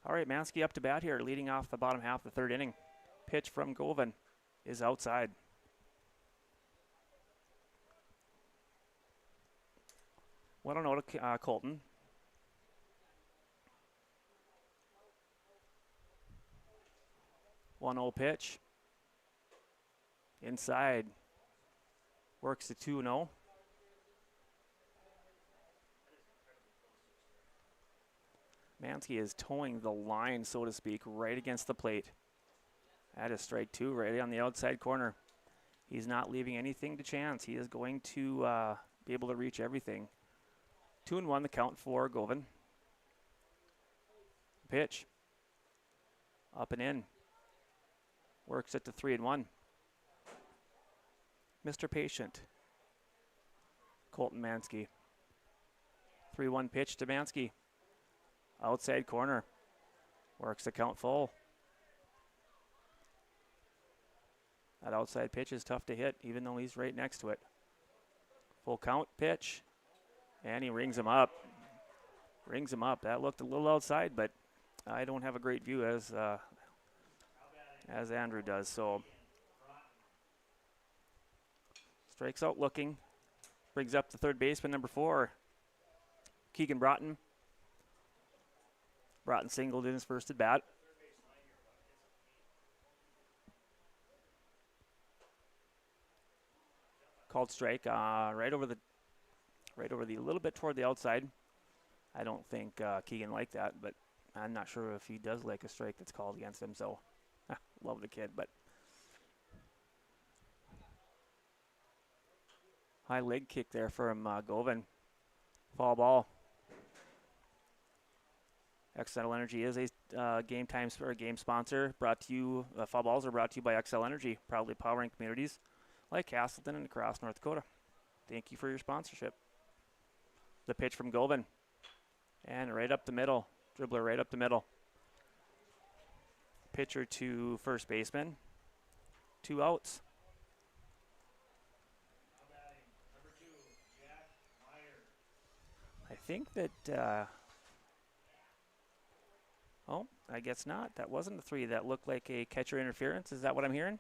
Speaker 1: All right, Mansky up to bat here, leading off the bottom half of the 3rd inning. Pitch from Govan is outside. 1-0 to Colton. One-0 pitch. Inside. Works to 2-0. Mansky is towing the line, so to speak, right against the plate. That is strike 2 right on the outside corner. He's not leaving anything to chance. He is going to be able to reach everything. 2-1 the count for Govan. Pitch. Up and in. Works it to 3-1. Mr. Patient. Colton Mansky. 3-1 pitch to Mansky. Outside corner. Works the count full. That outside pitch is tough to hit, even though he's right next to it. Full count pitch. And he rings him up. Rings him up. That looked a little outside, but I don't have a great view as Andrew does. So strikes out looking. Brings up the 3rd baseman, number 4, Keegan Broughton. Broughton singled in his first at bat. Called strike right over the little bit toward the outside. I don't think Keegan liked that, but I'm not sure if he does like a strike that's called against him, so love the kid, but high leg kick there from Govan. Fall ball. XL Energy is a game sponsor. Brought to you, foul balls are brought to you by XL Energy, proudly powering communities like Castleton and across North Dakota. Thank you for your sponsorship. The pitch from Govan. And right up the middle. Dribbler right up the middle. Pitcher to first baseman. 2 outs. I think that, oh, I guess not. That wasn't a 3. That looked like a catcher interference. Is that what I'm hearing?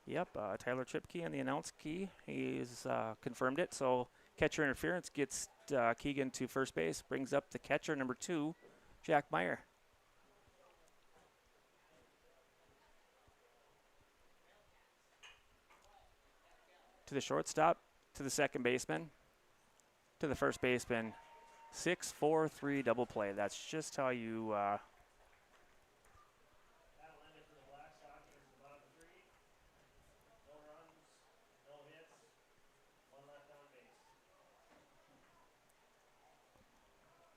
Speaker 1: Yep, Tyler Tripke on the announce key. He's confirmed it. So catcher interference gets Keegan to first base. Brings up the catcher, number 2, Jack Meyer. To the shortstop, to the second baseman, to the first baseman. 6-4-3 double play. That's just how you
Speaker 2: That'll end it for the Black Stockings in the bottom 3. No runs, no hits, 1 left on base.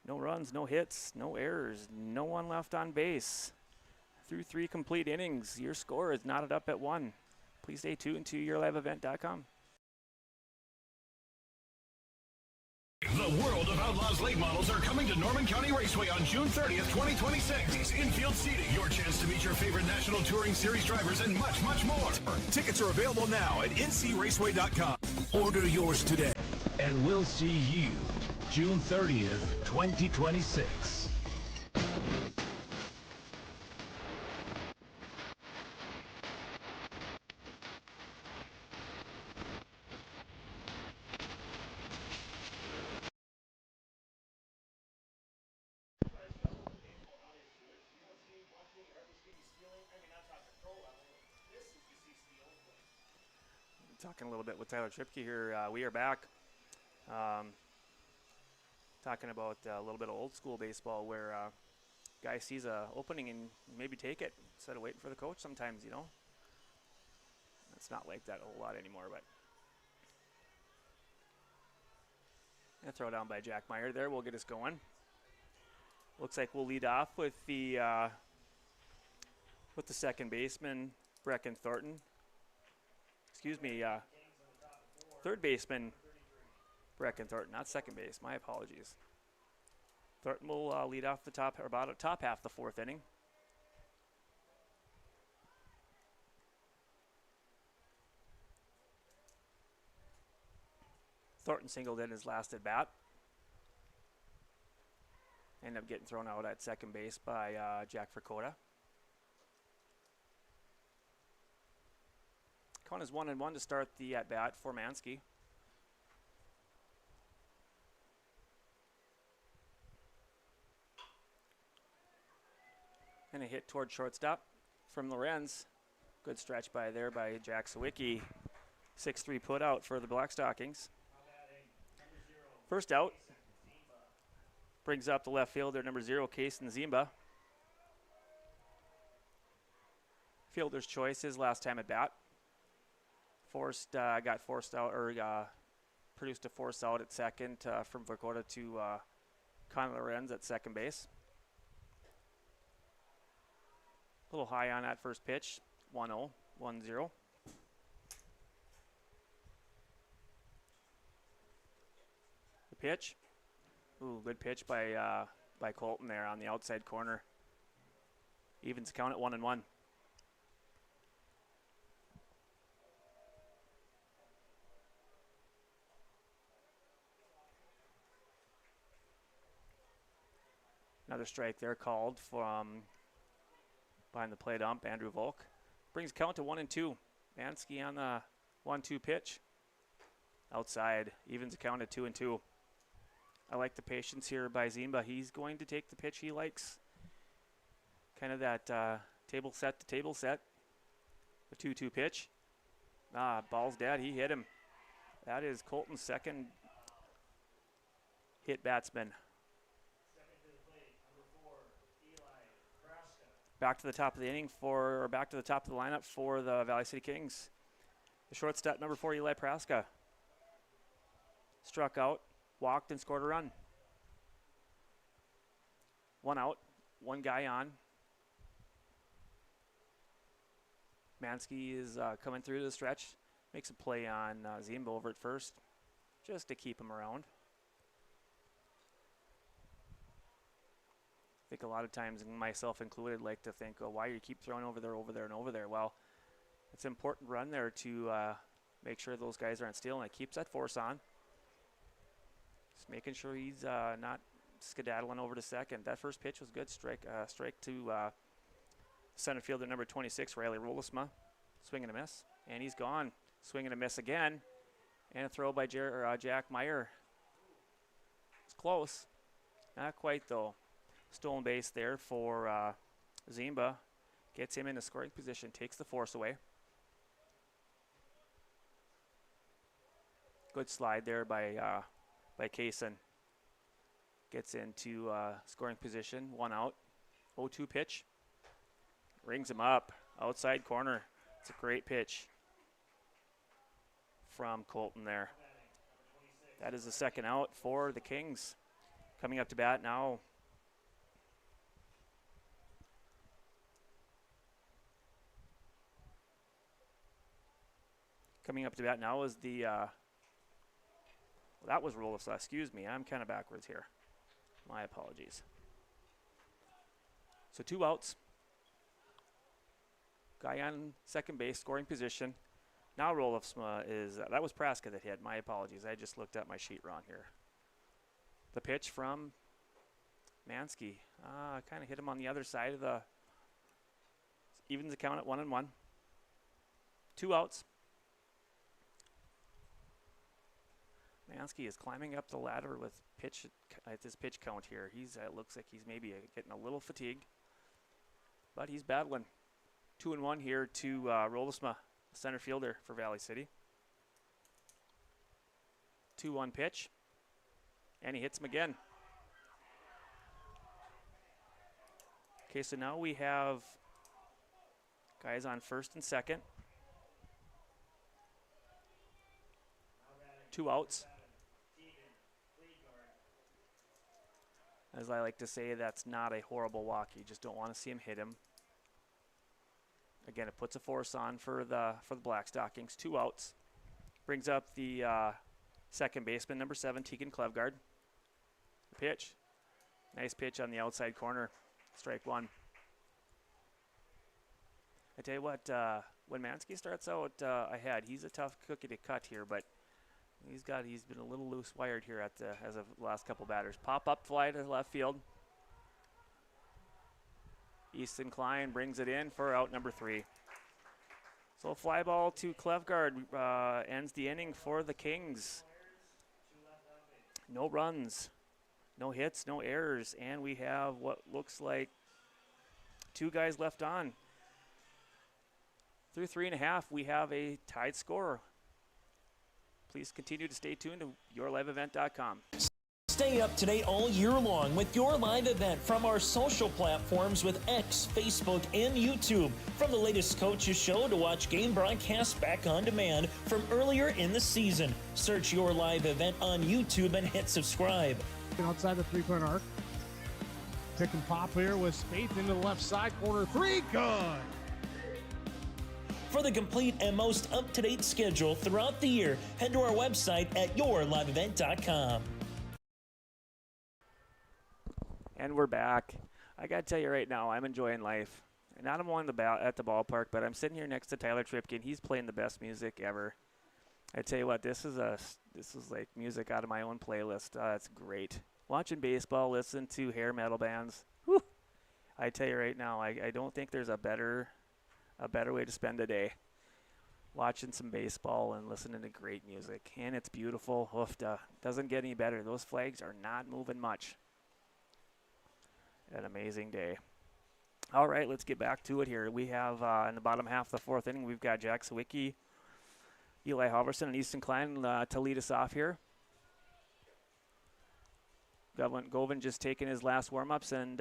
Speaker 1: no runs, no hits, no errors, no one left on base. Through 3 complete innings, your score is knotted up at 1. Please stay tuned to yourliveevent.com.
Speaker 11: The World of Outlaws late models are coming to Norman County Raceway on June 30th, 2026. Infield seating, your chance to meet your favorite National Touring Series drivers, and much, much more. Tickets are available now at ncraceway.com. Order yours today.
Speaker 12: And we'll see you June 30th, 2026.
Speaker 1: Talking a little bit with Tyler Tripke here. We are back talking about a little bit of old school baseball where guy sees a opening and maybe take it instead of waiting for the coach sometimes, you know. It's not like that a whole lot anymore, but a throw down by Jack Meyer there will get us going. Looks like we'll lead off with the second baseman, Brecken Thornton. Excuse me, third baseman, Brecken Thornton, not second base. My apologies. Thornton will lead off the top half of the 4th inning. Thornton singled in his last at bat. Ended up getting thrown out at second base by Jack Verkota. Count is 1-1 to start the at bat for Mansky. And a hit toward shortstop from Lorenz. Good stretch by Jack Sawicki. 6-3 put out for the Black Stockings. First out. Brings up the left fielder, number 0, Kason Zimba. Fielder's choice his last time at bat. Produced a force out at second from Verkota to Connor Lorenz at second base. A little high on that first pitch, 1-0, 1-0. The pitch, ooh, good pitch by Colton there on the outside corner. Evens count at 1-1. Another strike there called from behind the plate ump, Andrew Volk. Brings count to 1-2. Mansky on the 1-2 pitch. Outside, evens the count at 2-2. I like the patience here by Zimba. He's going to take the pitch he likes. Kind of that table set to table set. The 2-2 pitch. Ball's dead. He hit him. That is Colton's second hit batsman. back to the top of the inning back to the top of the lineup for the Valley City Kings. The shortstop, number 4, Eli Praska. Struck out, walked, and scored a run. 1 out, 1 guy on. Mansky is coming through to the stretch. Makes a play on Zimba over at first, just to keep him around. I think a lot of times, myself included, like to think, oh, why do you keep throwing over there, and over there? Well, it's an important run there to make sure those guys aren't stealing. It keeps that force on. Just making sure he's not skedaddling over to second. That first pitch was good. Strike to center fielder number 26, Riley Rolisma. Swing and a miss, and he's gone. Swing and a miss again, and a throw by Jack Meyer. It's close. Not quite, though. Stolen base there for Zimba. Gets him in a scoring position, takes the force away. Good slide there by Kaysen. Gets into scoring position, 1 out. 0-2 pitch. Rings him up, outside corner. It's a great pitch from Colton there. That is the second out for the Kings. Coming up to bat now. Coming up to bat now is the, that was Roloff, excuse me, I'm kind of backwards here. My apologies. So 2 outs. Guy on second base, scoring position. Now Roloffsma is, that was Praska that hit, my apologies. I just looked at my sheet wrong here. The pitch from Mansky. Kind of hit him on the other side of the, evens the count at 1-1. 2 outs. Mansky is climbing up the ladder with pitch at this pitch count here. He's looks like he's maybe getting a little fatigued, but he's battling. 2-1 here to Rolisma, center fielder for Valley City. 2-1 pitch, and he hits him again. Okay, so now we have guys on first and second. 2 outs. As I like to say, that's not a horrible walk. You just don't want to see him hit him. Again, it puts a force on for the Black Stockings. 2 outs. Brings up the second baseman, number 7, Tegan Klevgard. The pitch. Nice pitch on the outside corner. Strike 1. I tell you what, when Mansky starts out ahead, he's a tough cookie to cut here, but he's been a little loose wired here as of the last couple batters. Pop up fly to left field. Easton Klein brings it in for out number 3. So fly ball to Klevgard ends the inning for the Kings. No runs, no hits, no errors, and we have what looks like 2 guys left on. Through 3.5, we have a tied score. Please continue to stay tuned to yourliveevent.com.
Speaker 6: Stay up to date all year long with your live event from our social platforms with X, Facebook, and YouTube. From the latest coaches show to watch game broadcasts back on demand from earlier in the season. Search your live event on YouTube and hit subscribe.
Speaker 8: Outside the 3-point arc. Pick and pop here with Spaeth into the left side corner. 3, good.
Speaker 6: For the complete and most up-to-date schedule throughout the year, head to our website at yourliveevent.com.
Speaker 1: And we're back. I got to tell you right now, I'm enjoying life. Not I'm on at the ballpark, but I'm sitting here next to Tyler Tripkin. He's playing the best music ever. I tell you what, this is like music out of my own playlist. It's great. Watching baseball, listen to hair metal bands. Whew. I tell you right now, I don't think there's a better way to spend a day. Watching some baseball and listening to great music. And it's beautiful. Oofda. Doesn't get any better. Those flags are not moving much. An amazing day. All right, let's get back to it here. We have in the bottom half of the 4th inning, we've got Jack Sawicki, Eli Halverson, and Easton Klein to lead us off here. Govin just taking his last warm-ups, and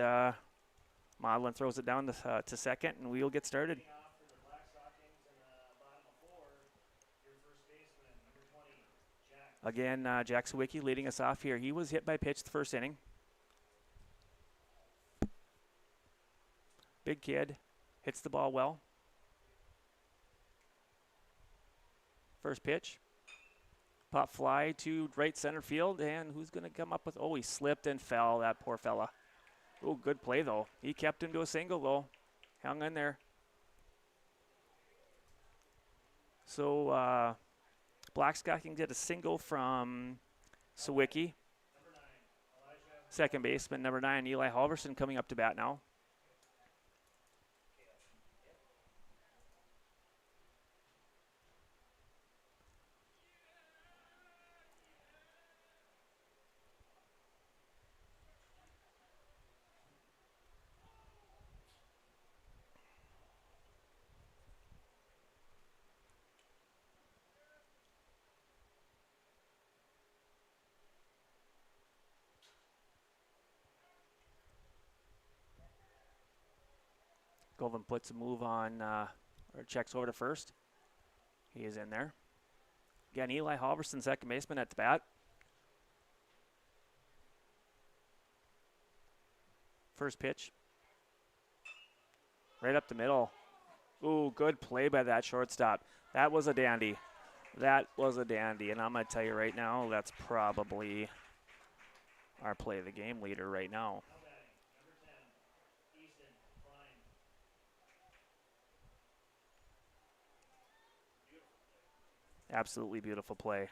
Speaker 1: Modlin throws it down to second, and we'll get started.
Speaker 2: Leading off for the Black Stockings in the bottom of 4, your first baseman, number 20, Jack.
Speaker 1: Again, Jack Sawicki leading us off here. He was hit by pitch the first inning. Big kid, hits the ball well. First pitch. Pop fly to right center field, and who's going to come up with, oh, he slipped and fell, that poor fella. Oh, good play, though. He kept him to a single, though. Hung in there. So, Black Stockings get a single from Sawicki. Second baseman, number 9, Eli Halverson, coming up to bat now. Govan puts a move on, or checks over to first. He is in there. Again, Eli Halverson, second baseman at the bat. First pitch. Right up the middle. Ooh, good play by that shortstop. That was a dandy. That was a dandy. And I'm going to tell you right now, that's probably our play of the game leader right now. Absolutely beautiful play.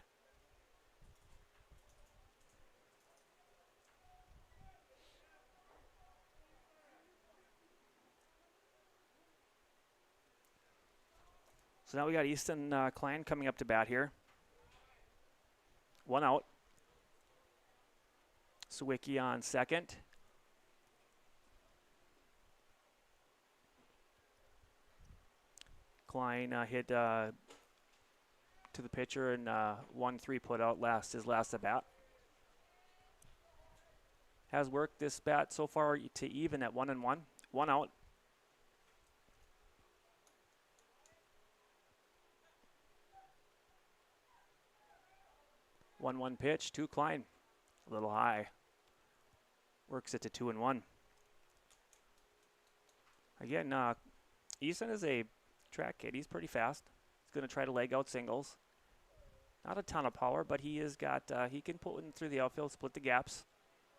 Speaker 1: So now we got Easton Klein coming up to bat here. 1 out. Sawicki on second. Klein hit to the pitcher and 1-3 put out his last at bat. Has worked this bat so far to even at 1-1. 1 out. One pitch to Klein. A little high. Works it to 2-1. Again, Easton is a track kid. He's pretty fast. He's going to try to leg out singles. Not a ton of power, but he has got, he can pull in through the outfield, split the gaps.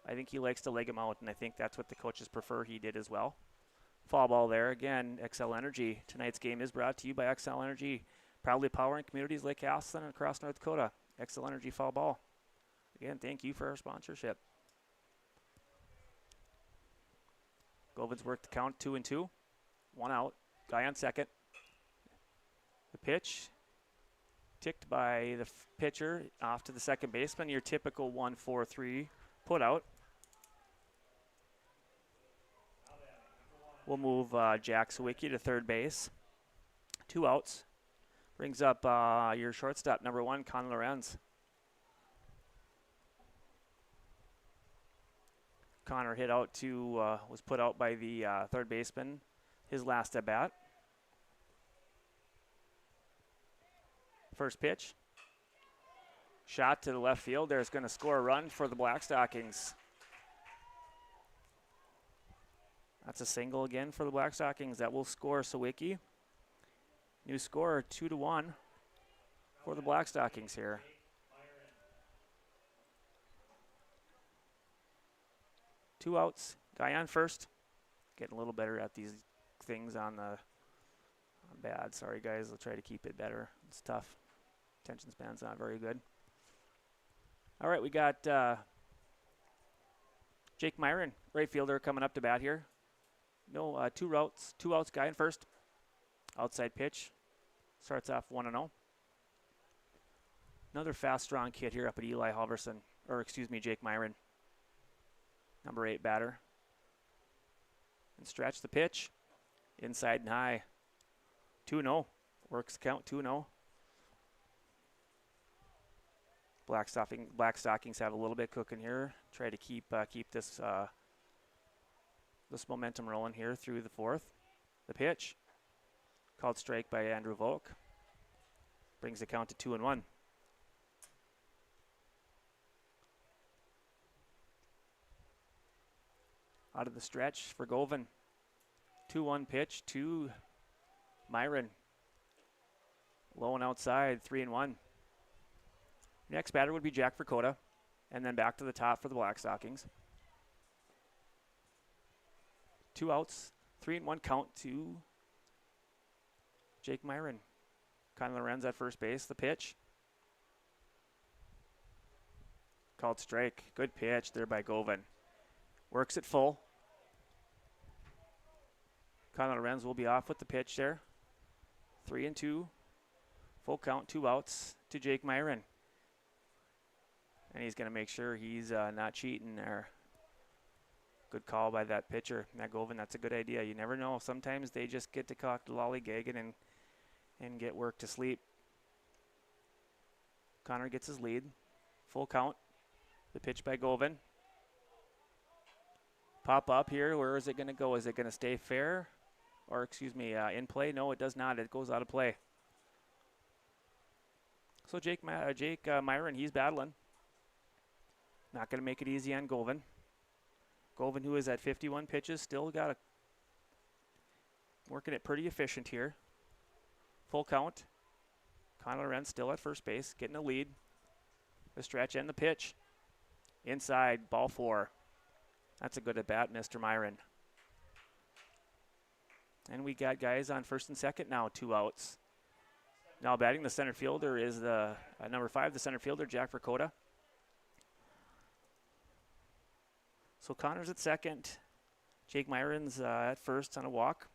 Speaker 1: I think he likes to leg him out, and I think that's what the coaches prefer he did as well. Foul ball there. Again, XL Energy. Tonight's game is brought to you by XL Energy, proudly powering communities like Castleton and across North Dakota. XL Energy foul ball. Again, thank you for our sponsorship. Govan's worked the count 2-2. 1 out. Guy on second. The pitch ticked by the pitcher off to the second baseman. Your typical 1-4-3 put out. We'll move Jack Sawicki to third base. 2 outs. Brings up your shortstop, number 1, Con Lorenz. Connor hit out to, was put out by the third baseman, his last at bat. First pitch. Shot to the left field. There's going to score a run for the Black Stockings. That's a single again for the Black Stockings. That will score Sawicki. New score 2-1 for the Black Stockings here. Two outs. Guy on first. Getting a little better at these things on the bad. Sorry, guys. I'll try to keep it better. It's tough. Attention span's not very good. All right, we got Jake Myron, right fielder, coming up to bat here. No, 2 outs. 2 outs. Guy in first. Outside pitch. Starts off 1-0. Another fast, strong kid here up at Eli Halverson. Or, excuse me, Jake Myron. Number 8 batter. And stretch the pitch. Inside and high. 2-0. Works count 2-0. Black Stockings have a little bit cooking here. Try to keep this this momentum rolling here through the fourth. The pitch. Called strike by Andrew Volk. Brings the count to 2-1. Out of the stretch for Govan. 2-1 pitch to Myron. Low and outside, 3-1. Next batter would be Jack Verkota. And then back to the top for the Black Stockings. 2 outs, 3-1 count to Jake Myron. Connor Lorenz at first base. The pitch. Called strike. Good pitch there by Govan. Works it full. Connor Lorenz will be off with the pitch there. 3-2. Full count, 2 outs to Jake Myron. And he's going to make sure he's not cheating there. Good call by that pitcher, Matt Govan. That's a good idea. You never know. Sometimes they just get to cock lollygagging and get work to sleep. Connor gets his lead. Full count. The pitch by Govan. Pop up here. Where is it going to go? Is it going to stay fair? Or, excuse me, in play? No, it does not. It goes out of play. So Jake Myron, he's battling. Not going to make it easy on Govan. Govan, who is at 51 pitches, still got working it pretty efficient here. Full count. Connor Lorenz still at first base, getting a lead. The stretch and the pitch. Inside, ball 4. That's a good at bat, Mr. Myron. And we got guys on first and second now, 2 outs. Now batting the center fielder is the number 5, the center fielder, Jack Verkota. So Connor's at second. Jake Myron's at first on a walk.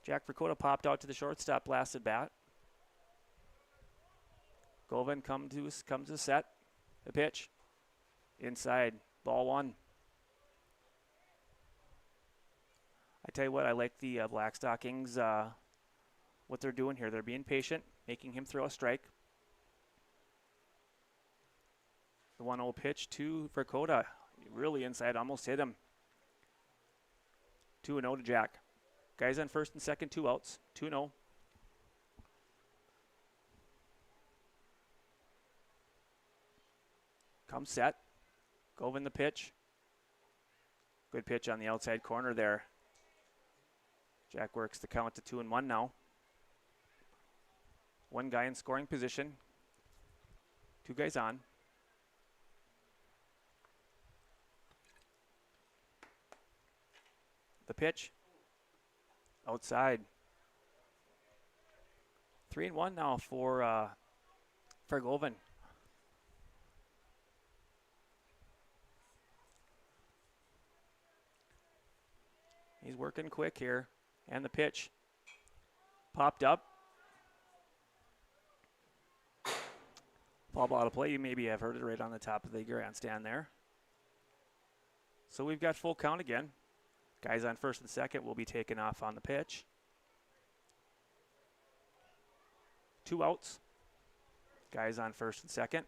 Speaker 1: Jack Verkota popped out to the shortstop, blasted bat. Govan comes to set. The pitch. Inside, ball 1. I tell you what, I like the Black Stockings, what they're doing here. They're being patient, making him throw a strike. The 1-0 pitch to Verkota. Really inside, almost hit him. 2-0 to Jack. Guys on first and second, 2 outs. 2-0. Comes set. Govan the pitch. Good pitch on the outside corner there. Jack works the count to 2-1 now. 1 guy in scoring position. 2 guys on. The pitch. Outside. 3-1 now for Govan. He's working quick here. And the pitch. Popped up. Ball out of play. You maybe have heard it right on the top of the grandstand there. So we've got full count again. Guys on first and second will be taken off on the pitch. 2 outs. Guys on first and second.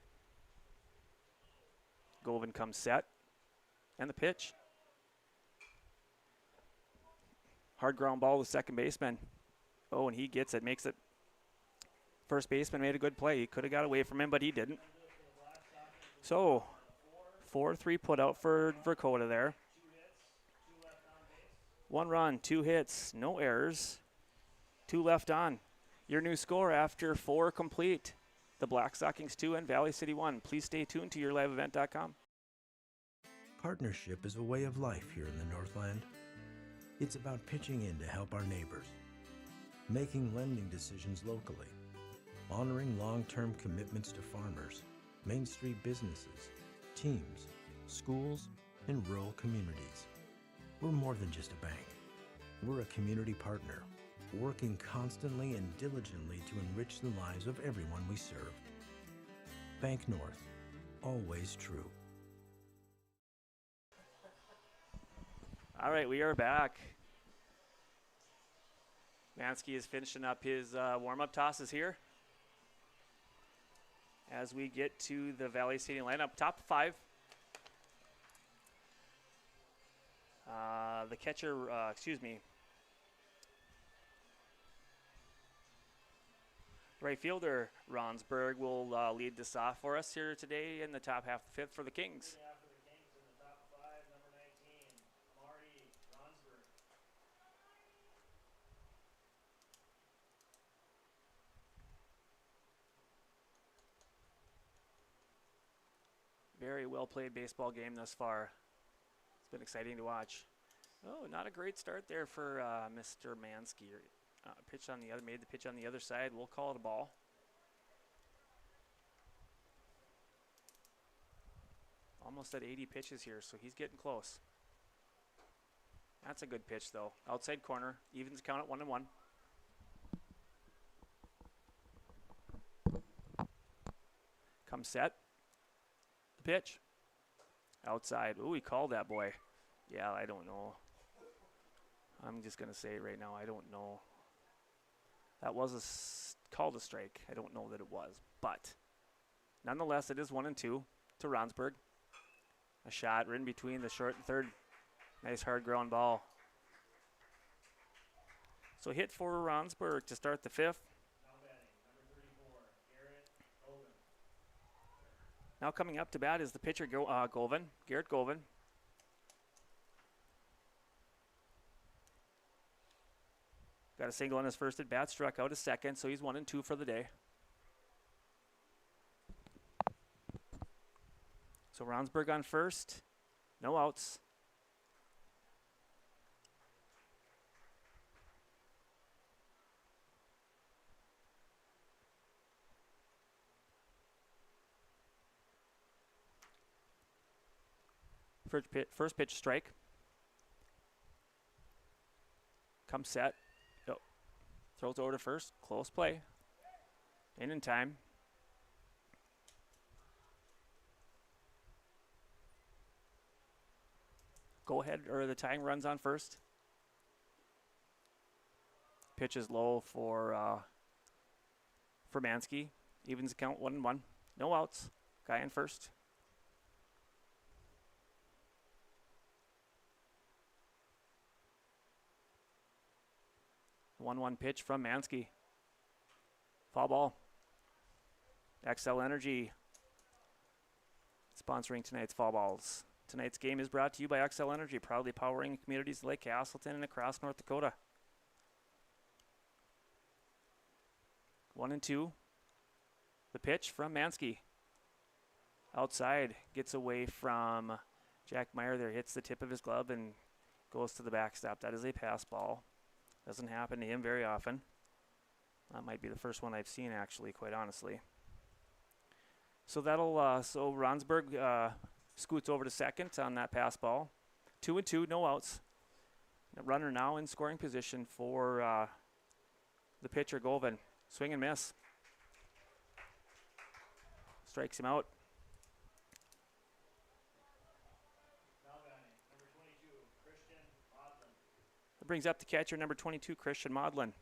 Speaker 1: Govan comes set. And the pitch. Hard ground ball to second baseman. Oh, and he gets it, makes it. First baseman made a good play. He could have got away from him, but he didn't. So, 4-3 put out for Verkota there. 1 run, 2 hits, no errors. 2 left on. Your new score after 4 complete. The Black Stockings 2 and Valley City 1. Please stay tuned to yourliveevent.com.
Speaker 7: Partnership is a way of life here in the Northland. It's about pitching in to help our neighbors, making lending decisions locally, honoring long-term commitments to farmers, Main Street businesses, teams, schools, and rural communities. We're more than just a bank. We're a community partner, working constantly and diligently to enrich the lives of everyone we serve. Bank North, always true.
Speaker 1: All right, we are back. Mansky is finishing up his warm-up tosses here. As we get to the Valley City lineup, top 5. The catcher, right fielder Ronsberg will lead this off for us here today in the top half of the fifth for the Kings.
Speaker 2: Leading after the Kings in the top 5, number 19, Marty Ronsberg.
Speaker 1: Very well played baseball game thus far. It's been exciting to watch. Oh, not a great start there for Mr. Mansky. Pitch on the other, made the pitch on the other side. We'll call it a ball. Almost at 80 pitches here, so he's getting close. That's a good pitch, though. Outside corner, evens count at 1-1. Come set. The pitch. Outside. Ooh, he called that boy. Yeah, I don't know. I'm just going to say right now, I don't know. That was called a strike. I don't know that it was. But nonetheless, it is 1-2 to Ronsberg. A shot right in between the short and third. Nice hard ground ball. So hit for Ronsberg to start the fifth.
Speaker 2: Now batting, number 34, Garrett Hogan.
Speaker 1: Now coming up to bat is the pitcher Govin, Garrett Govin. Got a single on his first at bat, struck out his second, so he's 1-2 for the day. So Ronsberg on first, no outs. First pitch strike. Come set. Yep. Throws over to first. Close play. In time. Go ahead, or the tying runs on first. Pitch is low for Mansky. Evens count 1-1. No outs. Guy in first. 1-1 pitch from Mansky. Foul ball. XL Energy sponsoring tonight's foul balls. Tonight's game is brought to you by XL Energy, proudly powering communities like Castleton and across North Dakota. 1-2. The pitch from Mansky. Outside, gets away from Jack Meyer there, hits the tip of his glove and goes to the backstop. That is a pass ball. Doesn't happen to him very often. That might be the first one I've seen, actually, quite honestly. So that'll so Ronsberg scoots over to second on that pass ball. 2-2, no outs. A runner now in scoring position for the pitcher Govin. Swing and miss. Strikes him out.
Speaker 2: Now batting, number 22, Christian Modlin.
Speaker 1: That brings up the catcher, number 22, Christian Modlin.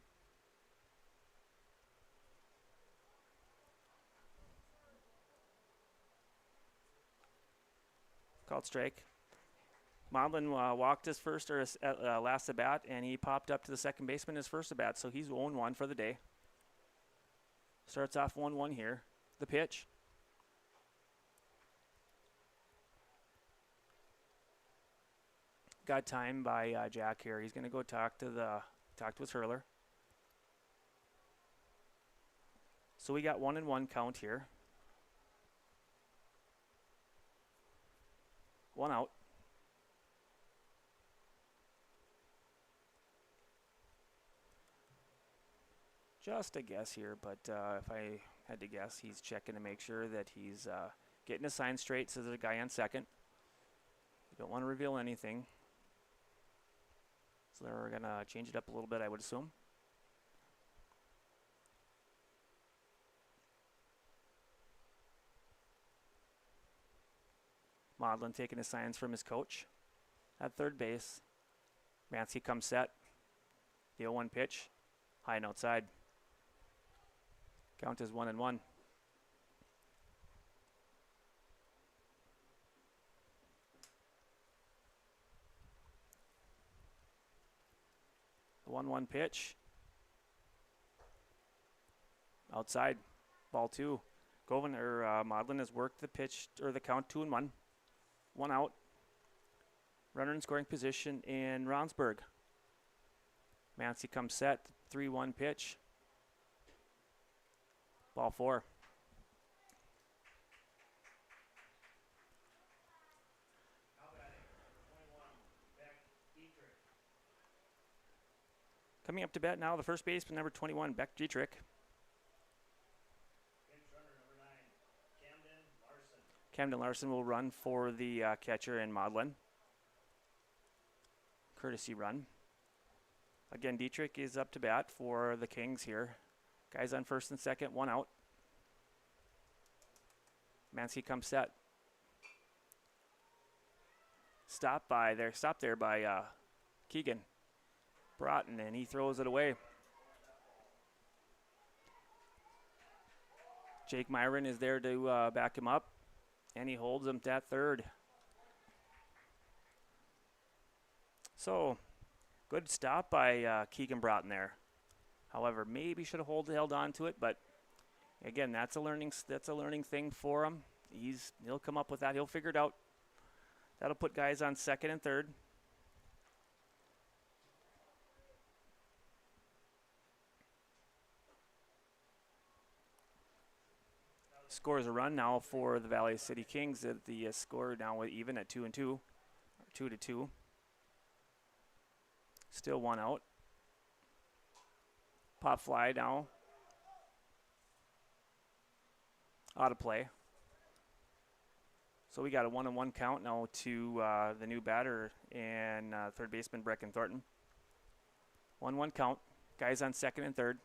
Speaker 1: Called strike. Modlin walked his first or last at bat, and he popped up to the second baseman his first at bat, so he's 0-1 for the day. Starts off 1-1 here. The pitch. Got time by Jack here. He's going to go talk to his hurler. So we got 1-1 count here. 1 out. Just a guess here, but if I had to guess, he's checking to make sure that he's getting his sign straight. So there's a guy on second. You don't want to reveal anything. So they're going to change it up a little bit, I would assume. Modlin taking his signs from his coach. At third base, Mansky comes set. The 0-1 pitch, high and outside. Count is 1-1. The 1-1 pitch. Outside. Ball 2. Maudlin has worked the pitch, or the count 2-1. 1 out. Runner in scoring position in Ronsburg. Mancy comes set. 3-1 pitch. Ball 4. Coming up to bat now, the first baseman, number 21, Beck Dietrich.
Speaker 2: Pinch runner number 9, Camden Larson.
Speaker 1: Camden Larson will run for the catcher in Maudlin. Courtesy run. Again, Dietrich is up to bat for the Kings here. Guys on first and second, 1 out. Mancy comes set. Stopped there by Keegan Broughton, and he throws it away. Jake Myron is there to back him up, and he holds him at third. So, good stop by Keegan Broughton there. However, maybe should have held on to it, but again, that's a learning thing for him. He'll come up with that. He'll figure it out. That'll put guys on second and third. Scores a run now for the Valley City Kings. The score now even at 2-2, 2-2. Still 1 out. Pop fly now. Out of play. So we got a 1-1 count now to the new batter and third baseman Brecken Thornton. 1-1 count. Guys on second and third.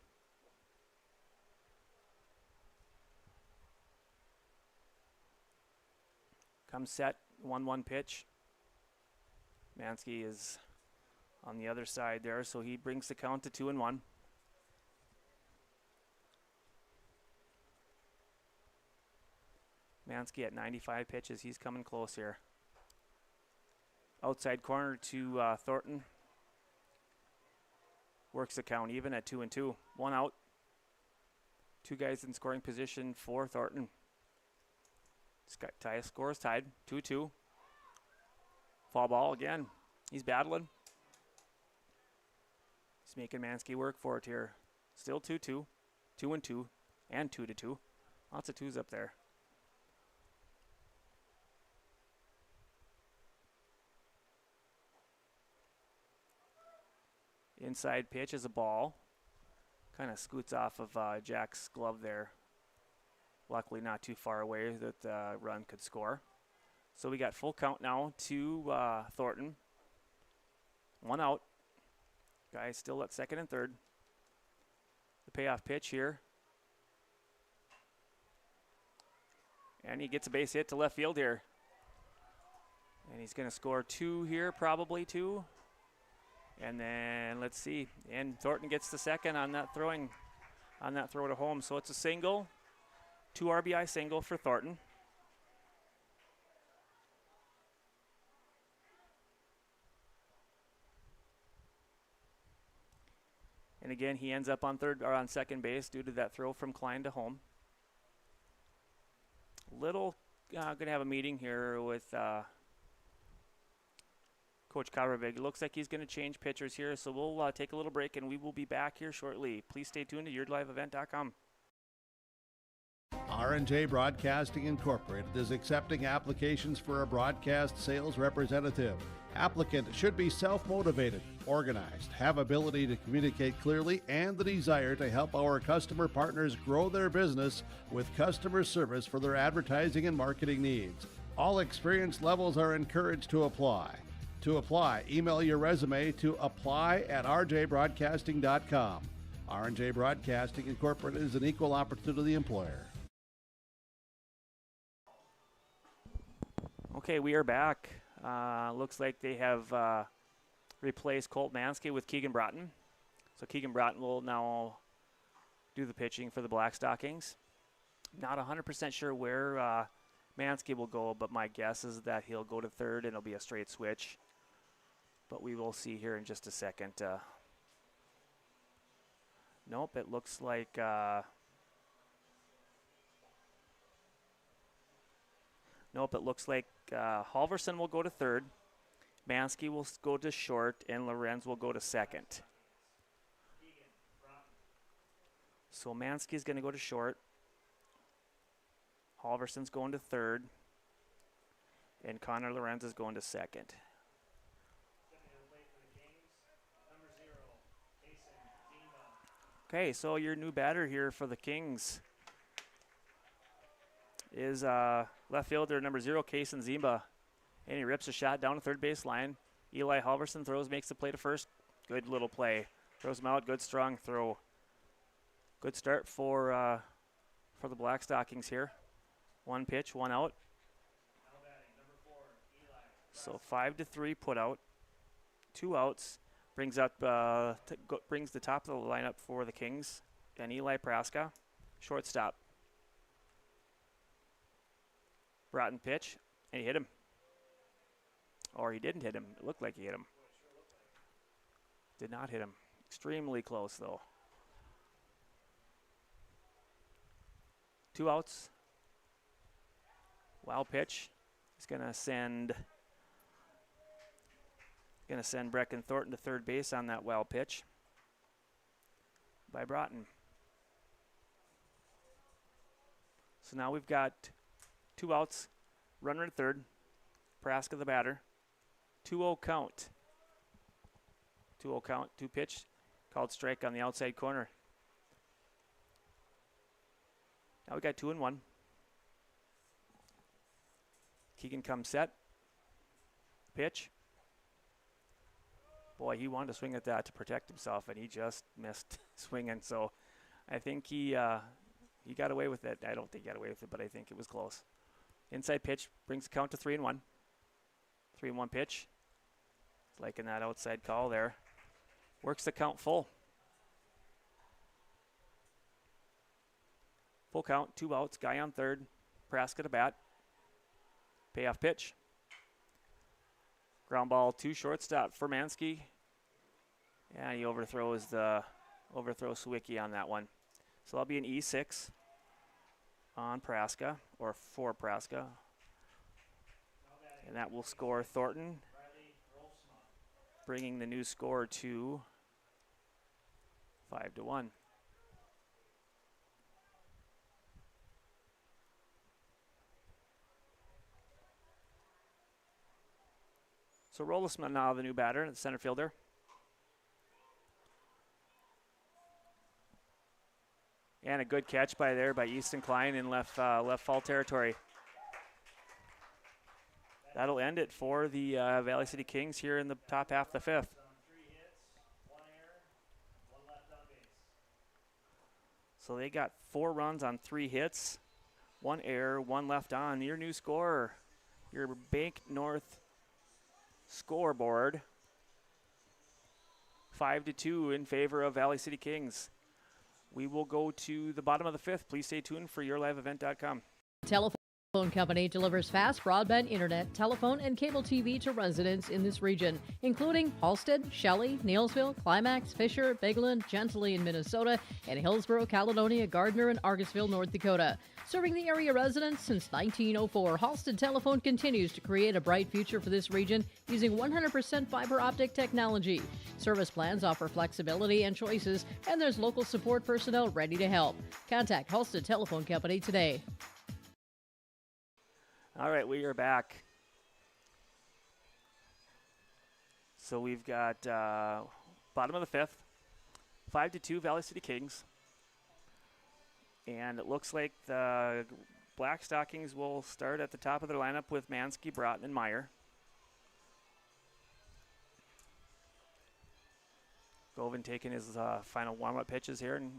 Speaker 1: Comes set, 1-1 pitch. Mansky is on the other side there, so he brings the count to 2-1. Mansky at 95 pitches. He's coming close here. Outside corner to Thornton. Works the count even at 2-2. 1 out. 2 guys in scoring position for Thornton. Scores tied. 2-2. Fall ball again. He's battling. He's making Mansky work for it here. Still 2-2. 2-2. And 2-2. Lots of 2s up there. Inside pitch is a ball. Kind of scoots off of Jack's glove there. Luckily not too far away that the run could score. So we got full count now to Thornton. 1 out. Guys still at second and third. The payoff pitch here. And he gets a base hit to left field here. And he's going to score 2 here, probably 2. And then let's see. And Thornton gets the second on that throw to home. So it's a single. 2 RBI single for Thornton. And again, he ends up on second base due to that throw from Klein to home. Going to have a meeting here with Coach Karavig. It looks like he's going to change pitchers here, so we'll take a little break, and we will be back here shortly. Please stay tuned to yourliveevent.com.
Speaker 10: R&J Broadcasting Incorporated is accepting applications for a broadcast sales representative. Applicant should be self-motivated, organized, have ability to communicate clearly, and the desire to help our customer partners grow their business with customer service for their advertising and marketing needs. All experience levels are encouraged to apply. To apply, email your resume to apply@rjbroadcasting.com. R&J Broadcasting Incorporated is an equal opportunity employer.
Speaker 1: Okay, we are back. Looks like they have replaced Colt Mansky with Keegan Broughton. So Keegan Broughton will now do the pitching for the Black Stockings. Not 100% sure where Mansky will go, but my guess is that he'll go to third and it'll be a straight switch. But we will see here in just a second. Nope, it looks like Halverson will go to third, Mansky will go to short, and Lorenz will go to second. So Mansky's going to go to short, Halverson's going to third, and Connor Lorenz is going to second. Okay, so your new batter here for the Kings is left fielder number 0, Kason Zimba. And he rips a shot down the third base line. Eli Halverson throws, makes the play to first. Good little play. Throws him out, good strong throw. Good start for the Black Stockings here. 1 pitch, 1 out. So 5-3 put out. 2 outs. Brings the top of the lineup for the Kings. And Eli Praska, shortstop. Broughton pitch, and he hit him. Or he didn't hit him. It looked like he hit him. Did not hit him. Extremely close, though. 2 outs. Wild pitch. He's going to send Brecken Thornton to third base on that wild pitch by Broughton. So now we've got 2 outs, runner at third, Praska the batter. 2-0 count. 2-0 count, 2 pitch, called strike on the outside corner. Now we got 2-1. Keegan comes set. Pitch. Boy, he wanted to swing at that to protect himself, and he just missed swinging. So I think he got away with it. I don't think he got away with it, but I think it was close. Inside pitch brings the count to 3-1. 3-1 pitch. Liking that outside call there. Works the count full. Full count, 2 outs, guy on third. Praska to bat. Payoff pitch. Ground ball to shortstop for Mansky. And he overthrows Sawicki on that one. So that'll be an E6 on Praska, or for Praska. And that will score Thornton, bringing the new score to 5-1. So Rollisman now the new batter, the center fielder. And a good catch by Easton Klein in left foul territory. That'll end it for the Valley City Kings here in the top half of the fifth. So they got 4 runs on 3 hits, 1 error, 1 left on. Your new scorer, your Bank North scoreboard, 5-2 in favor of Valley City Kings. We will go to the bottom of the fifth. Please stay tuned for yourliveevent.com.
Speaker 3: Telephone company delivers fast broadband internet, telephone, and cable TV to residents in this region, including Halstead, Shelley, Neelsville, Climax, Fisher, Bigland, Gentilly in Minnesota, and Hillsborough, Caledonia, Gardner, and Argosville, North Dakota. Serving the area residents since 1904, Halstead Telephone continues to create a bright future for this region using 100% fiber optic technology. Service plans offer flexibility and choices, and there's local support personnel ready to help. Contact Halstead Telephone Company today.
Speaker 1: All right, we are back. So we've got bottom of the fifth, 5-2 Valley City Kings. And it looks like the Black Stockings will start at the top of their lineup with Mansky, Broughton, and Meyer. Govan taking his final warm-up pitches here, and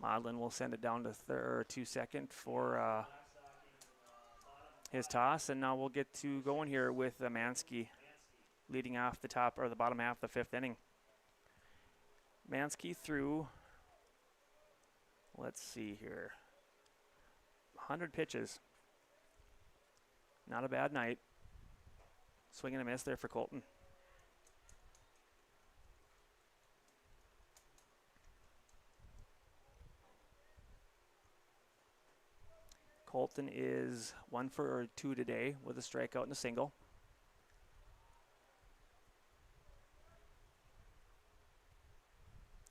Speaker 1: Modlin will send it down to second for his toss, and now we'll get to going here with Mansky leading off the top or the bottom half of the fifth inning. Mansky threw, let's see here, 100 pitches. Not a bad night. Swing and a miss there for Colton. Colton is 1 for 2 today with a strikeout and a single.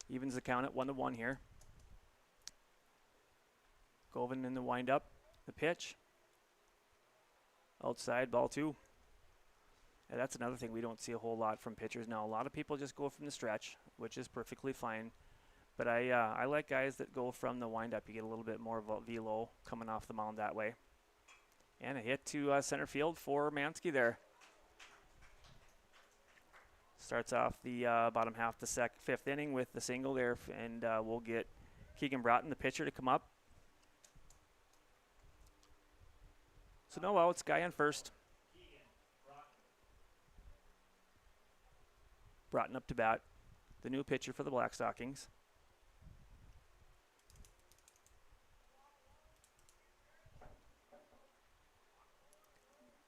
Speaker 1: Evens the count at 1-1 here. Govan in the windup. The pitch. Outside, ball 2. And that's another thing we don't see a whole lot from pitchers now. A lot of people just go from the stretch, which is perfectly fine. But I like guys that go from the windup. You get a little bit more of a velo coming off the mound that way. And a hit to center field for Mansky there. Starts off the bottom half the fifth inning with the single there, and we'll get Keegan Broughton, the pitcher, to come up. So no outs, guy on first. Broughton up to bat, the new pitcher for the Black Stockings.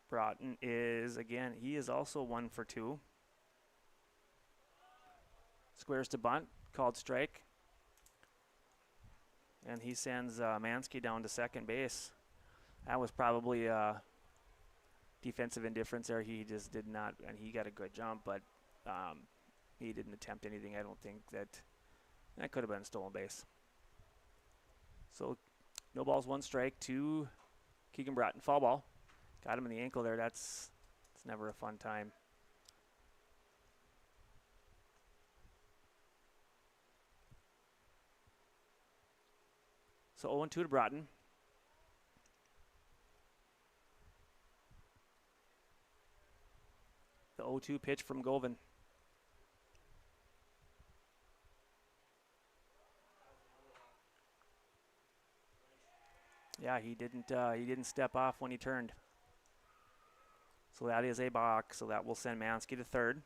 Speaker 1: Broughton is, again, he is also 1 for 2. Squares to bunt, called strike. And he sends Mansky down to second base. That was probably defensive indifference there. He just did not, and he got a good jump, but he didn't attempt anything. I don't think that could have been a stolen base. So no balls, 1 strike to Keegan Broughton. Foul ball. Got him in the ankle there. It's never a fun time. So 0-2 to Broughton. The 0-2 pitch from Govan. Yeah, he didn't step off when he turned. So that is a balk, so that will send Mansky to third.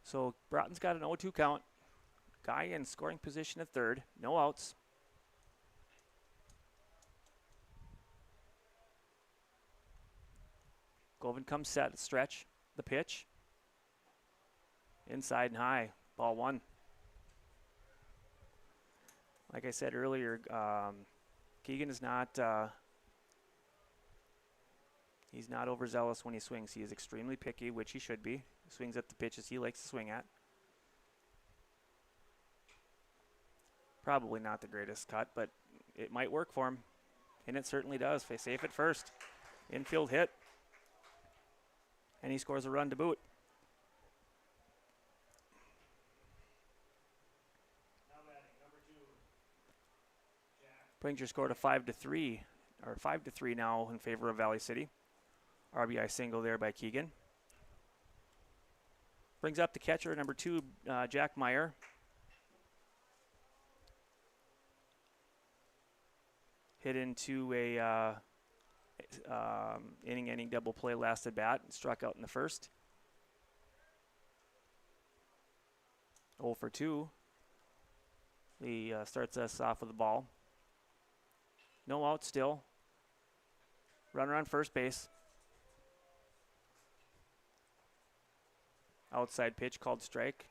Speaker 1: So Broughton's got an 0-2 count. Guy in scoring position at third. No outs. Govan comes set, stretch, the pitch. Inside and high, ball 1. Like I said earlier, Keegan is not, he's not overzealous when he swings. He is extremely picky, which he should be. He swings at the pitches he likes to swing at. Probably not the greatest cut, but it might work for him. And it certainly does. Safe at first. Infield hit. And he scores a run to boot. Brings your score to 5-3, or 5-3 now in favor of Valley City. RBI single there by Keegan. Brings up the catcher, number 2, Jack Meyer. Hit into a inning-ending double play last at bat. Struck out in the first. 0 for 2. He starts us off with the ball. No out still. Runner on first base. Outside pitch called strike.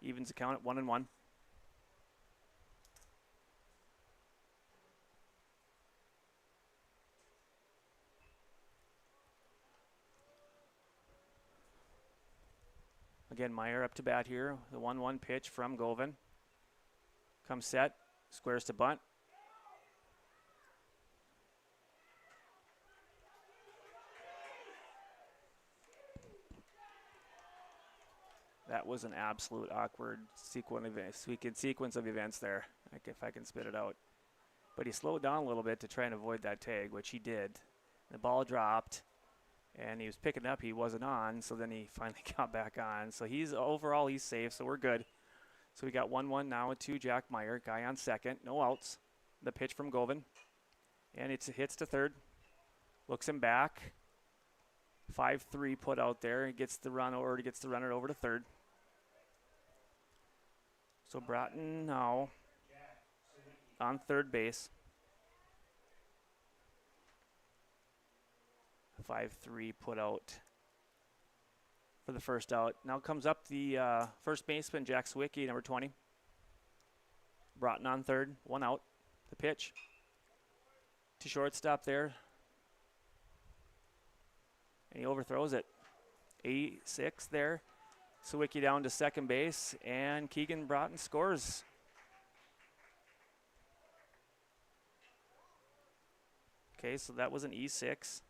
Speaker 1: Evens the count at 1-1. Again, Meyer up to bat here. The 1-1 pitch from Govan. Comes set. Squares to bunt. That was an absolute awkward sequence of events there, if I can spit it out. But he slowed down a little bit to try and avoid that tag, which he did. The ball dropped, and he was picking up. He wasn't on, so then he finally got back on. So overall he's safe, so we're good. So we got 1-1 now to Jack Meyer, guy on second, no outs. The pitch from Govan, and it hits to third. Looks him back. 5-3 put out there. He gets the runner over to third. So Broughton now on third base. 5-3 put out for the first out. Now comes up the first baseman, Jack Sawicki, number 20. Broughton on third, 1 out. The pitch to shortstop there. And he overthrows it. 86 there. Sawicki down to second base, and Keegan Broughton scores. Okay, so that was an E6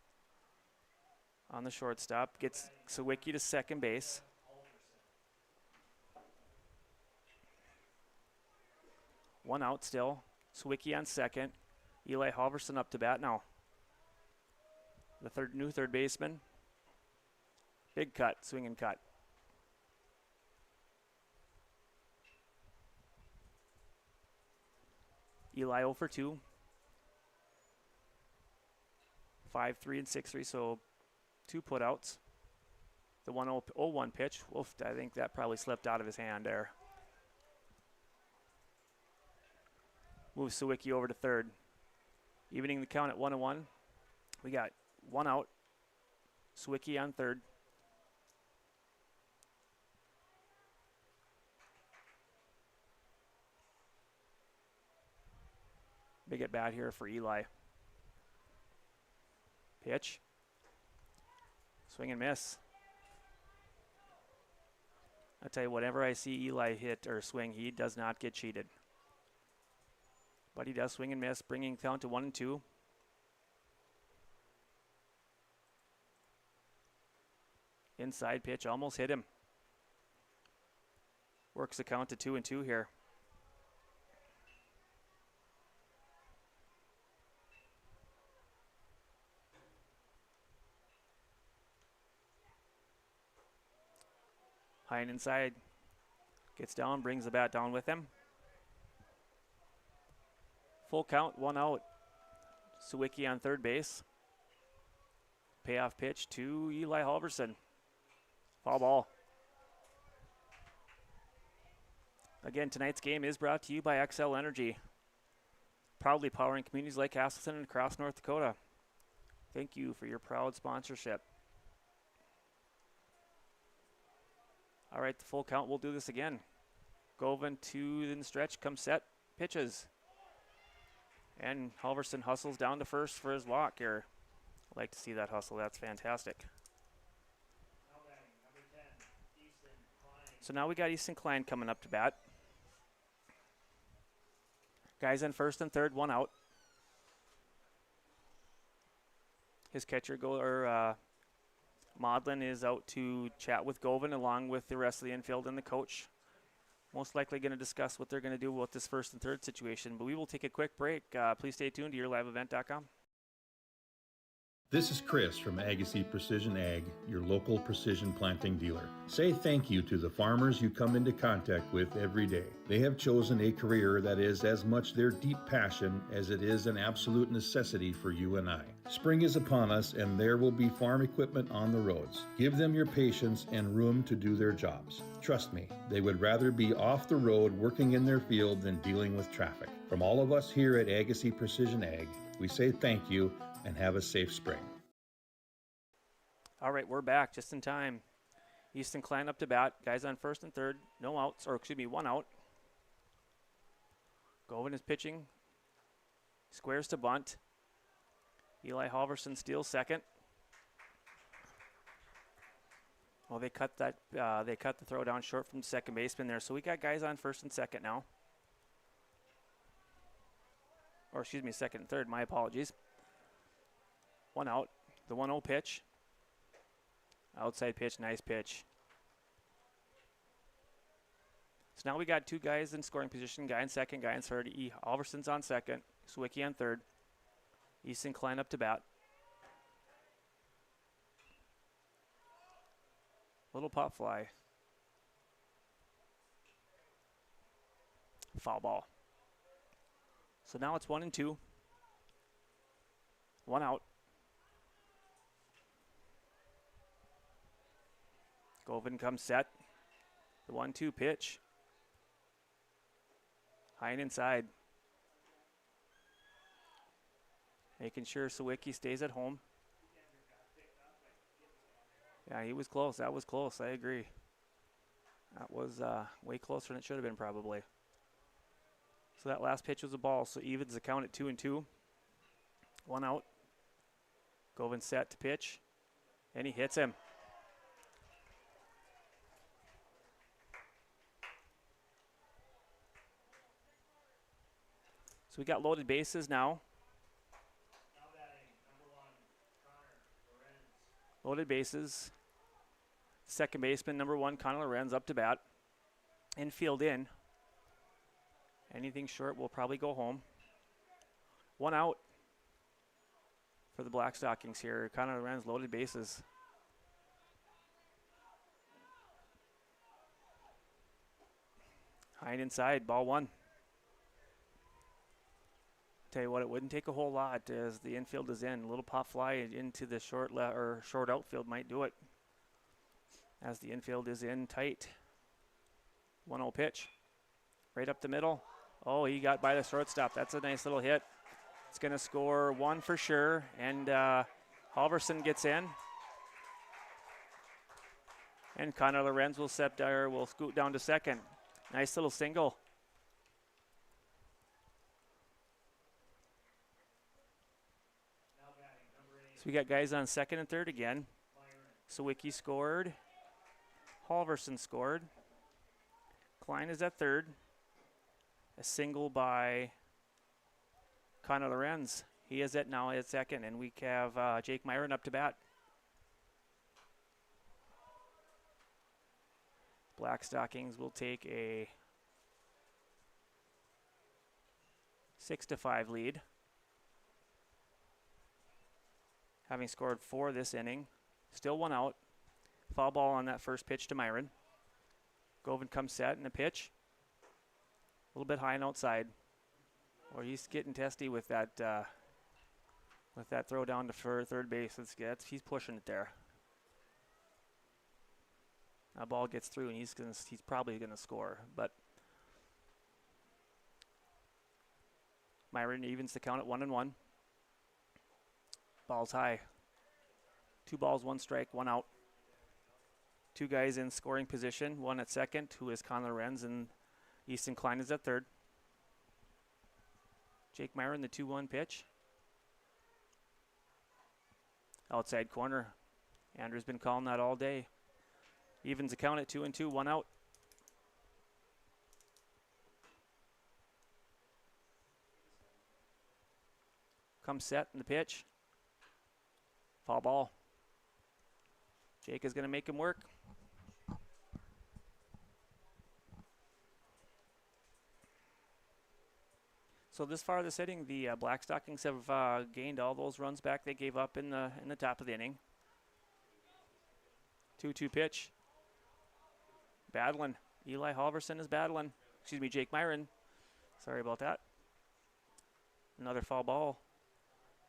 Speaker 1: on the shortstop. Gets Sawicki to second base. One out still. Sawicki on second. Eli Halverson up to bat now. The new third baseman. Big cut, swing and cut. Eli 0 for 2. 5-3 and 6-3, so 2 putouts. The 1-0-1 pitch. Oof, I think that probably slipped out of his hand there. Moves Sawicki over to third. Evening the count at 1-1. We got 1 out. Sawicki on third. Big at bat here for Eli. Pitch. Swing and miss. I tell you, whenever I see Eli hit or swing, he does not get cheated. But he does swing and miss, bringing count to 1-2. Inside pitch, almost hit him. Works the count to 2-2 here. High and inside. Gets down, brings the bat down with him. Full count, 1 out. Sawicki on third base. Payoff pitch to Eli Halverson. Foul ball. Again, tonight's game is brought to you by XL Energy. Proudly powering communities like Castleton and across North Dakota. Thank you for your proud sponsorship. All right, the full count, we'll do this again. Govan to the stretch, comes set, pitches. And Halverson hustles down to first for his walk here. I like to see that hustle, that's fantastic. So now we got Easton Klein coming up to bat. Guys on first and third, 1 out. His catcher Maudlin is out to chat with Govan along with the rest of the infield and the coach. Most likely going to discuss what they're going to do with this first and third situation. But we will take a quick break. Please stay tuned to yourliveevent.com.
Speaker 4: This is Chris from Agassiz Precision Ag, your local precision planting dealer. Say thank you to the farmers you come into contact with every day. They have chosen a career that is as much their deep passion as it is an absolute necessity for you and I. Spring is upon us and there will be farm equipment on the roads. Give them your patience and room to do their jobs. Trust me, they would rather be off the road working in their field than dealing with traffic. From all of us here at Agassiz Precision Ag, we say thank you and have a safe spring.
Speaker 1: All right, we're back just in time. Easton Klein up to bat. Guys on first and third. No outs, or excuse me, 1 out. Govan is pitching. Squares to bunt. Eli Halverson steals second. Well, they cut the throw down short from the second baseman there. So we got guys on first and second now. Or excuse me, second and third. My apologies. 1 out. The 1-0 pitch. Outside pitch, nice pitch. So now we got 2 guys in scoring position. Guy in second, guy in third. Halverson's on second. Sawicki on third. Easton Klein up to bat. Little pop fly. Foul ball. So now it's 1-2. 1 out. Govan comes set. The 1-2 pitch. High and inside. Making sure Sawicki stays at home. Yeah, he was close. That was close. I agree. That was way closer than it should have been probably. So that last pitch was a ball, so evens the count at 2-2. 1 out. Govin set to pitch, and he hits him. So we got loaded bases now.
Speaker 2: Now batting, number 1, Connor Lorenz.
Speaker 1: Loaded bases. Second baseman, number 1, Connor Lorenz, up to bat. Infield in. Anything short will probably go home. 1 out for the Black Stockings here. Connor Lorenz, loaded bases. High and inside, ball 1. Tell you what, it wouldn't take a whole lot as the infield is in. A little pop fly into the short outfield might do it. As the infield is in tight. 1-0 pitch. Right up the middle. Oh, he got by the shortstop. That's a nice little hit. It's going to score 1 for sure. And Halverson gets in. And Connor Lorenz will scoot down to second. Nice little single. So we got guys on second and third again. Sawicki scored. Halverson scored. Klein is at third. A single by Connor Lorenz. He is now at second, and we have Jake Myron up to bat. Black Stockings will take a 6-5 lead. Having scored 4 this inning. Still 1 out. Foul ball on that first pitch to Myron. Govin comes set in the pitch. A little bit high and outside. Or he's getting testy with that throw down to third base. He's pushing it there. That ball gets through, and he's probably gonna score. But Myron evens the count at 1-1. Ball's high. 2 balls, 1 strike, 1 out. 2 guys in scoring position. 1 at second, who is Connor Lorenz, and Easton Klein is at third. Jake Myron, the 2-1 pitch. Outside corner. Andrew's been calling that all day. Evens the count at 2-2, 1 out. Comes set in the pitch. Foul ball. Jake is going to make him work. So this far this inning, the Black Stockings have gained all those runs back they gave up in the top of the inning. 2-2 pitch. Battling. Eli Halverson is battling. Excuse me, Jake Myron. Sorry about that. Another foul ball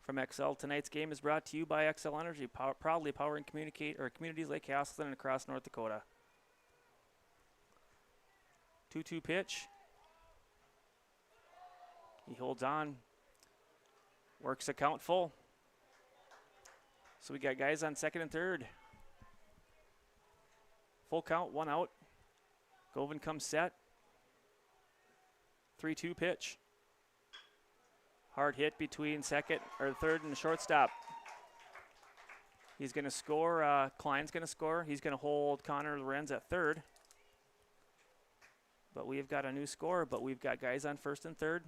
Speaker 1: from XL. Tonight's game is brought to you by XL Energy, proudly powering communities like Castleton and across North Dakota. 2-2 pitch. He holds on. Works the count full. So we got guys on second and third. Full count, 1 out. Govin comes set. 3-2 pitch. Hard hit between third and the shortstop. He's going to score. Klein's going to score. He's going to hold Connor Lorenz at third. But we've got a new score, but we've got guys on first and third.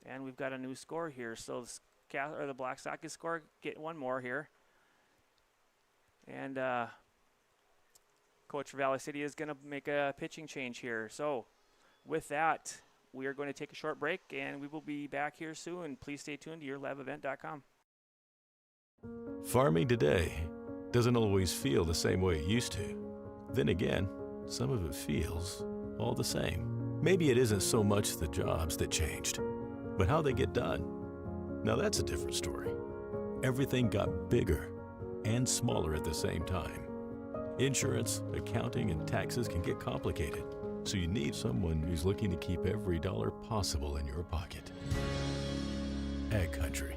Speaker 1: And we've got a new score here. So the Black Stockings score, get 1 more here. And Coach for Valley City is going to make a pitching change here. So with that, we are going to take a short break, and we will be back here soon. Please stay tuned to yourlabevent.com.
Speaker 5: Farming today doesn't always feel the same way it used to. Then again, some of it feels all the same. Maybe it isn't so much the jobs that changed, but how they get done. Now that's a different story. Everything got bigger and smaller at the same time. Insurance, accounting, and taxes can get complicated, so you need someone who's looking to keep every dollar possible in your pocket. Ag Country.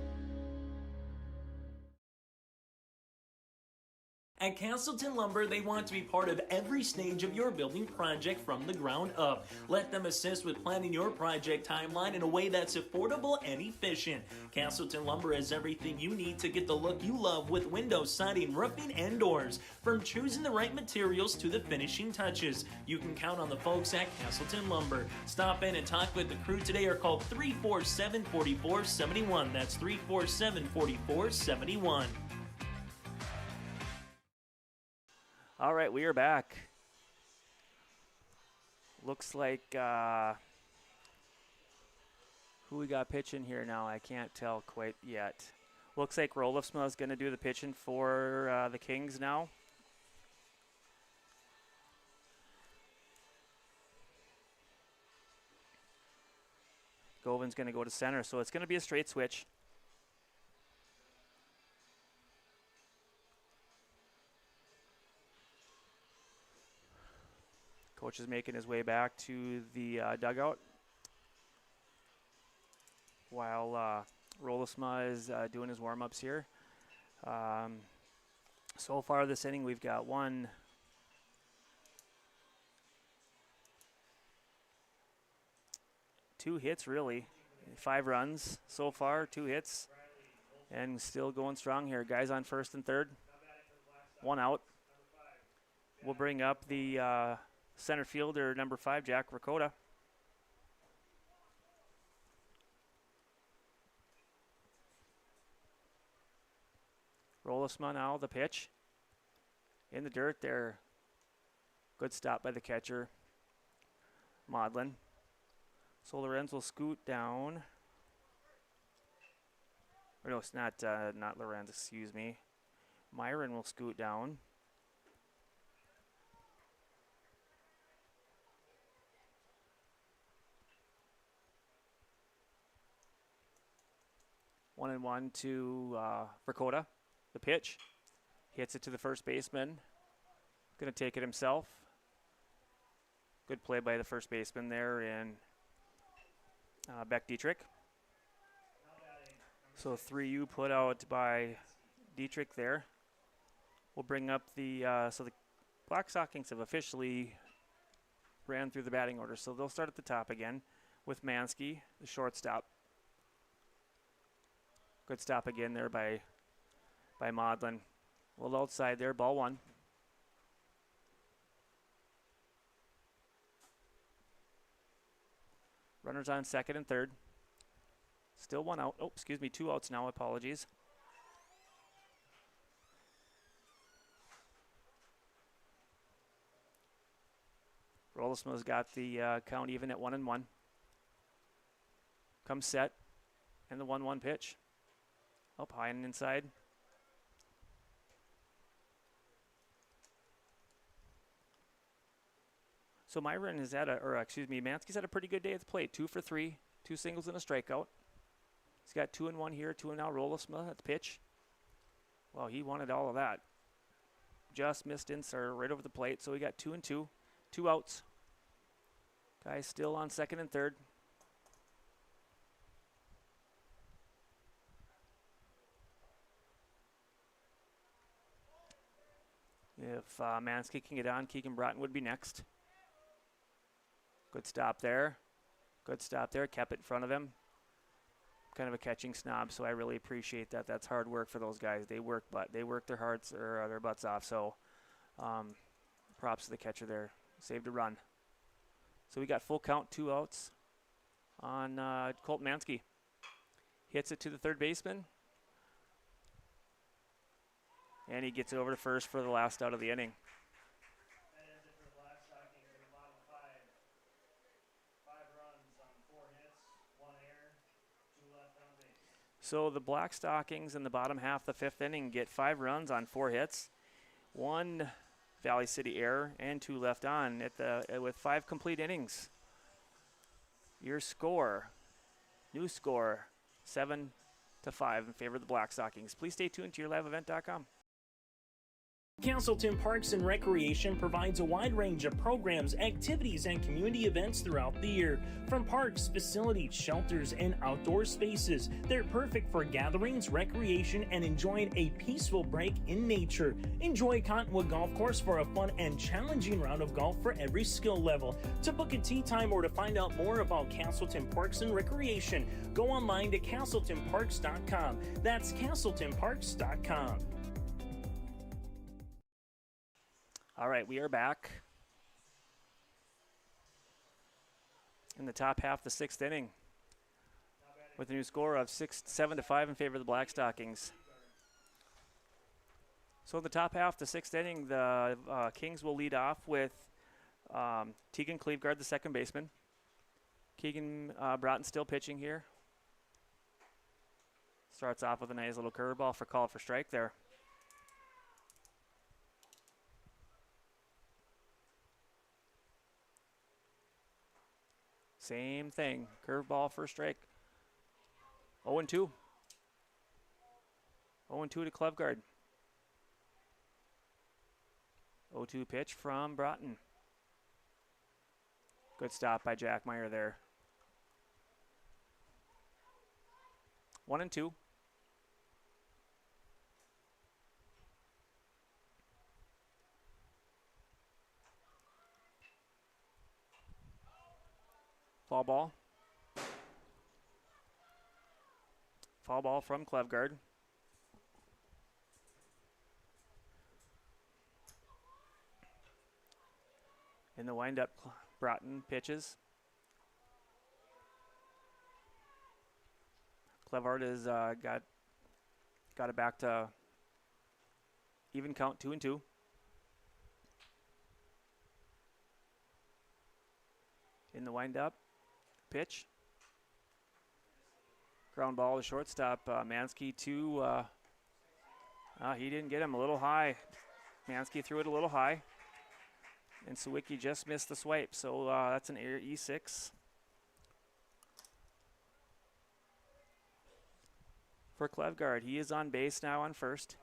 Speaker 6: At Castleton Lumber, they want to be part of every stage of your building project from the ground up. Let them assist with planning your project timeline in a way that's affordable and efficient. Castleton Lumber has everything you need to get the look you love with windows, siding, roofing, and doors. From choosing the right materials to the finishing touches, you can count on the folks at Castleton Lumber. Stop in and talk with the crew today or call 347-4471. That's 347-4471.
Speaker 1: All right, we are back. Looks like who we got pitching here now, I can't tell quite yet. Looks like Rolifsma is going to do the pitching for the Kings now. Govin's going to go to center, so it's going to be a straight switch. Coach is making his way back to the dugout while Rolifsma is doing his warm-ups here. So far this inning, we've got 2 hits, really. 5 runs so far, 2 hits, and still going strong here. Guys on first and third, 1 out. We'll bring up the center fielder, number 5, Jack Rakota. Rolifsma now, the pitch. In the dirt there. Good stop by the catcher, Maudlin. So Lorenz will scoot down. Or no, it's not Lorenz, excuse me. Myron will scoot down. One and one to Rakota. The pitch. Hits it to the first baseman. Going to take it himself. Good play by the first baseman there in Beck Dietrich. So 3U put out by Dietrich there. We'll bring up the Black Stockings have officially ran through the batting order. So they'll start at the top again with Mansky, the shortstop. Good stop again there by Maudlin. A little outside there, ball 1. Runners on second and third. Still 1 out. Oh, excuse me, 2 outs now, apologies. Rolifsma's got the count even at 1-1. Comes set, and the 1-1 pitch. Up high and inside. So Myron has had Mansky's had a pretty good day at the plate. 2 for 3, 2 singles and a strikeout. He's got 2 and 1 here, 2 and now Rolifsma at the pitch. Well, he wanted all of that. Just missed insert right over the plate, so we got 2 and 2, 2 outs. Guys still on second and third. If Mansky can get on, Keegan Broughton would be next. Good stop there. Good stop there. Kept it in front of him. Kind of a catching snob, so I really appreciate that. That's hard work for those guys. They work their butts off. So props to the catcher there. Saved a run. So we got full count, 2 outs on Colt Mansky. Hits it to the third baseman. And he gets over to first for the last out of the inning.
Speaker 2: That ends it for the Black Stockings in the bottom 5. 5 runs on 4 hits, 1 error, 2 left on base.
Speaker 1: So the Black Stockings in the bottom half of the 5th inning get 5 runs on 4 hits, 1 Valley City error, and 2 left on with 5 complete innings. Your score, new score, 7-5 in favor of the Black Stockings. Please stay tuned to yourliveevent.com.
Speaker 6: Castleton Parks and Recreation provides a wide range of programs, activities, and community events throughout the year. From parks, facilities, shelters, and outdoor spaces, they're perfect for gatherings, recreation, and enjoying a peaceful break in nature. Enjoy Cottonwood Golf Course for a fun and challenging round of golf for every skill level. To book a tee time or to find out more about Castleton Parks and Recreation, go online to castletonparks.com. That's castletonparks.com.
Speaker 1: All right, we are back in the top half of the sixth inning with a new score of 7-5 in favor of the Black Stockings. So in the top half of the sixth inning, the Kings will lead off with Tegan Cleveguard, the second baseman. Keegan Broughton still pitching here. Starts off with a nice little curveball for call for strike there. Same thing, curveball for strike. 0-2. 0-2 to Cleveguard. 0-2 pitch from Broughton. Good stop by Jack Meyer there. 1-2. Foul ball. Foul ball from Cleveguard. In the windup, Broughton pitches. Cleveguard has got it back to even count, 2-2. In the windup, pitch. Ground ball to shortstop. Mansky he didn't get him, a little high. Mansky threw it a little high. And Sawicki just missed the swipe, so that's an E6. For Cleveguard, he is on base now on first.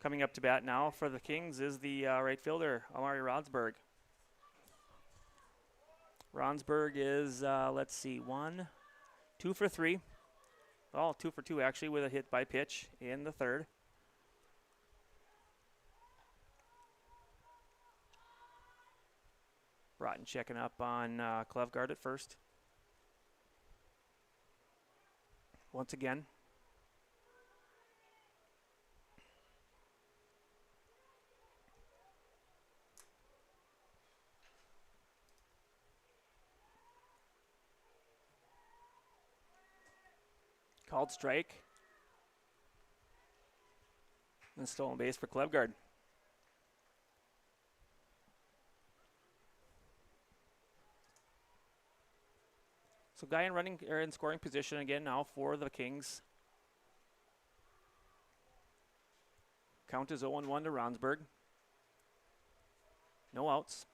Speaker 1: Coming up to bat now for the Kings is the right fielder, Amari Ronsberg. Ronsberg is, 2 for 3. Oh, 2 for 2 actually, with a hit by pitch in the third. Broughton checking up on Cleveguard at first. Once again. Called strike. And stolen base for Cleveguard. So guy in scoring position again now for the Kings. Count is 0-1 to Ronsberg. No outs.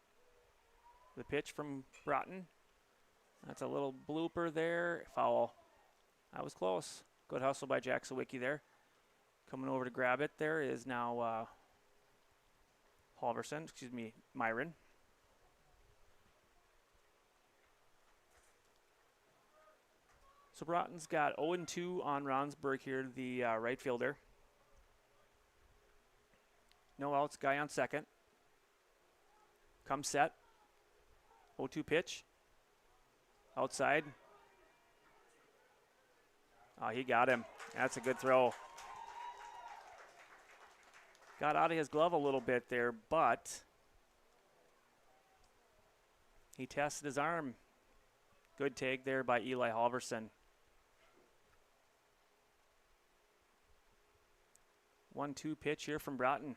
Speaker 1: The pitch from Broughton. That's a little blooper there. Foul. That was close. Good hustle by Jack Sawicki there. Coming over to grab it there is now Myron. So Broughton's got 0-2 on Ronsberg here, the right fielder. No outs, guy on second. Come set. 0-2 pitch. Outside. Oh, he got him. That's a good throw. Got out of his glove a little bit there, but he tested his arm. Good take there by Eli Halverson. 1-2 pitch here from Broughton.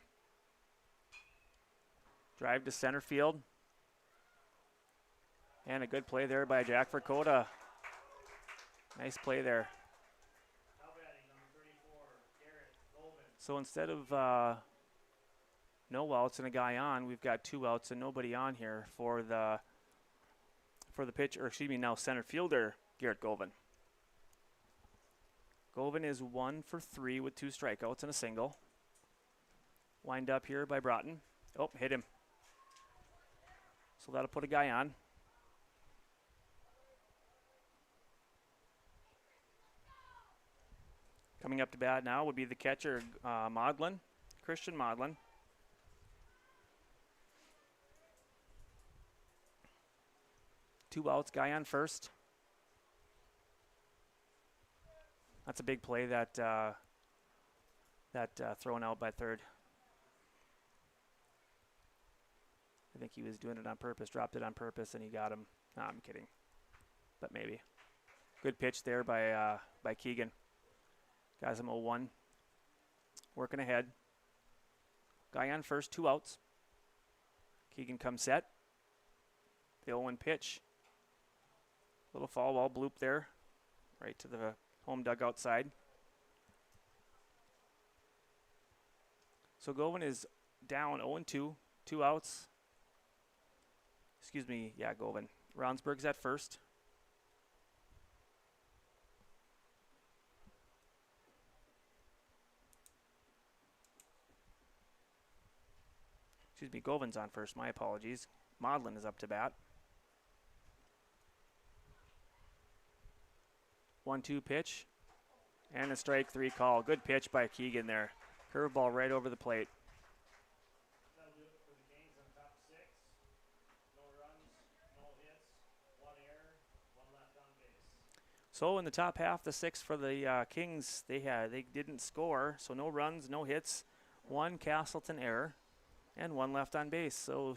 Speaker 1: Drive to center field. And a good play there by Jack Verkota. Nice play there. So instead of no outs and a guy on, we've got 2 outs and nobody on here for the pitch, or excuse me, now center fielder Garrett Govan. Govan is 1 for 3 with 2 strikeouts and a single. Wind up here by Broughton. Oh, hit him. So that'll put a guy on. Coming up to bat now would be the catcher, Maudlin, Christian Maudlin. Two outs, guy on first. That's a big play that thrown out by third. I think he was doing it on purpose, dropped it on purpose, and he got him. No, I'm kidding, but maybe. Good pitch there by Keegan. Guys, I'm 0-1. Working ahead. Guy on first, two outs. Keegan comes set. The 0-1 pitch. Little fall ball bloop there, right to the home dugout side. So Govan is down 0-2, two outs. Excuse me, yeah, Govan. Ronsberg's at first. Excuse me, Govan's on first, my apologies. Maudlin is up to bat. 1-2 pitch. And a strike three call. Good pitch by Keegan there. Curveball right over the plate.
Speaker 2: That'll do it for the Canes on top six. No runs, no hits, one error, one left on base.
Speaker 1: So in the top half, the sixth for the Kings, they didn't score. So no runs, no hits, one Castleton error, and one left on base. So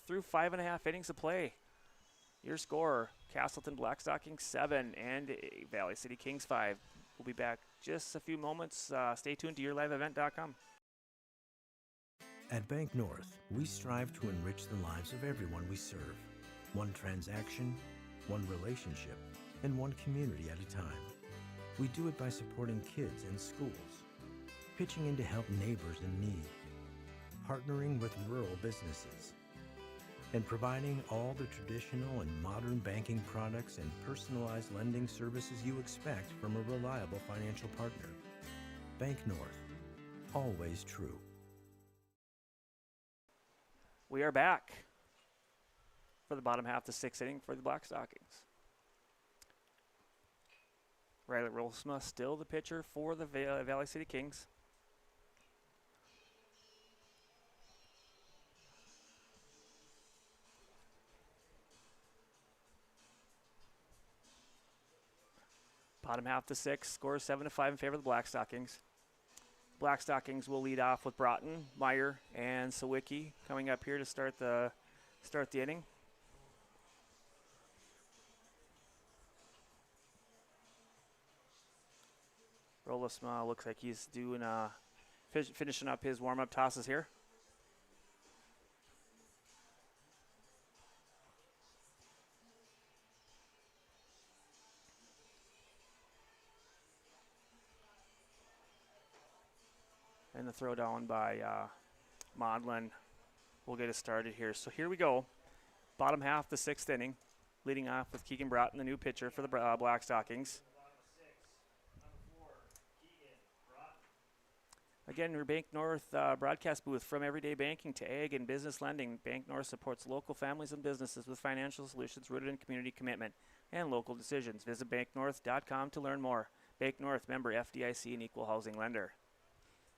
Speaker 1: through 5.5 innings of play, your score, Castleton Black Stockings 7 and Valley City Kings 5. We'll be back just a few moments. Stay tuned to yourliveevent.com.
Speaker 7: At Bank North, we strive to enrich the lives of everyone we serve. One transaction, one relationship, and one community at a time. We do it by supporting kids and schools, pitching in to help neighbors in need, partnering with rural businesses, and providing all the traditional and modern banking products and personalized lending services you expect from a reliable financial partner. Bank North, always true.
Speaker 1: We are back for the bottom half of the sixth inning for the Black Stockings. Riley Rolsma still the pitcher for the Valley City Kings. Bottom half the sixth, score 7-5 in favor of the Black Stockings. Black Stockings will lead off with Broughton, Meyer, and Sawicki coming up here to start the inning. Rolesma looks like he's doing finishing up his warm-up tosses here. And the throw down by Maudlin will get us started here. So here we go. Bottom half the sixth inning. Leading off with Keegan Broughton, the new pitcher for the Black Stockings. Again, your Bank North broadcast booth. From everyday banking to ag and business lending, Bank North supports local families and businesses with financial solutions rooted in community commitment and local decisions. Visit banknorth.com to learn more. Bank North, member FDIC and equal housing lender.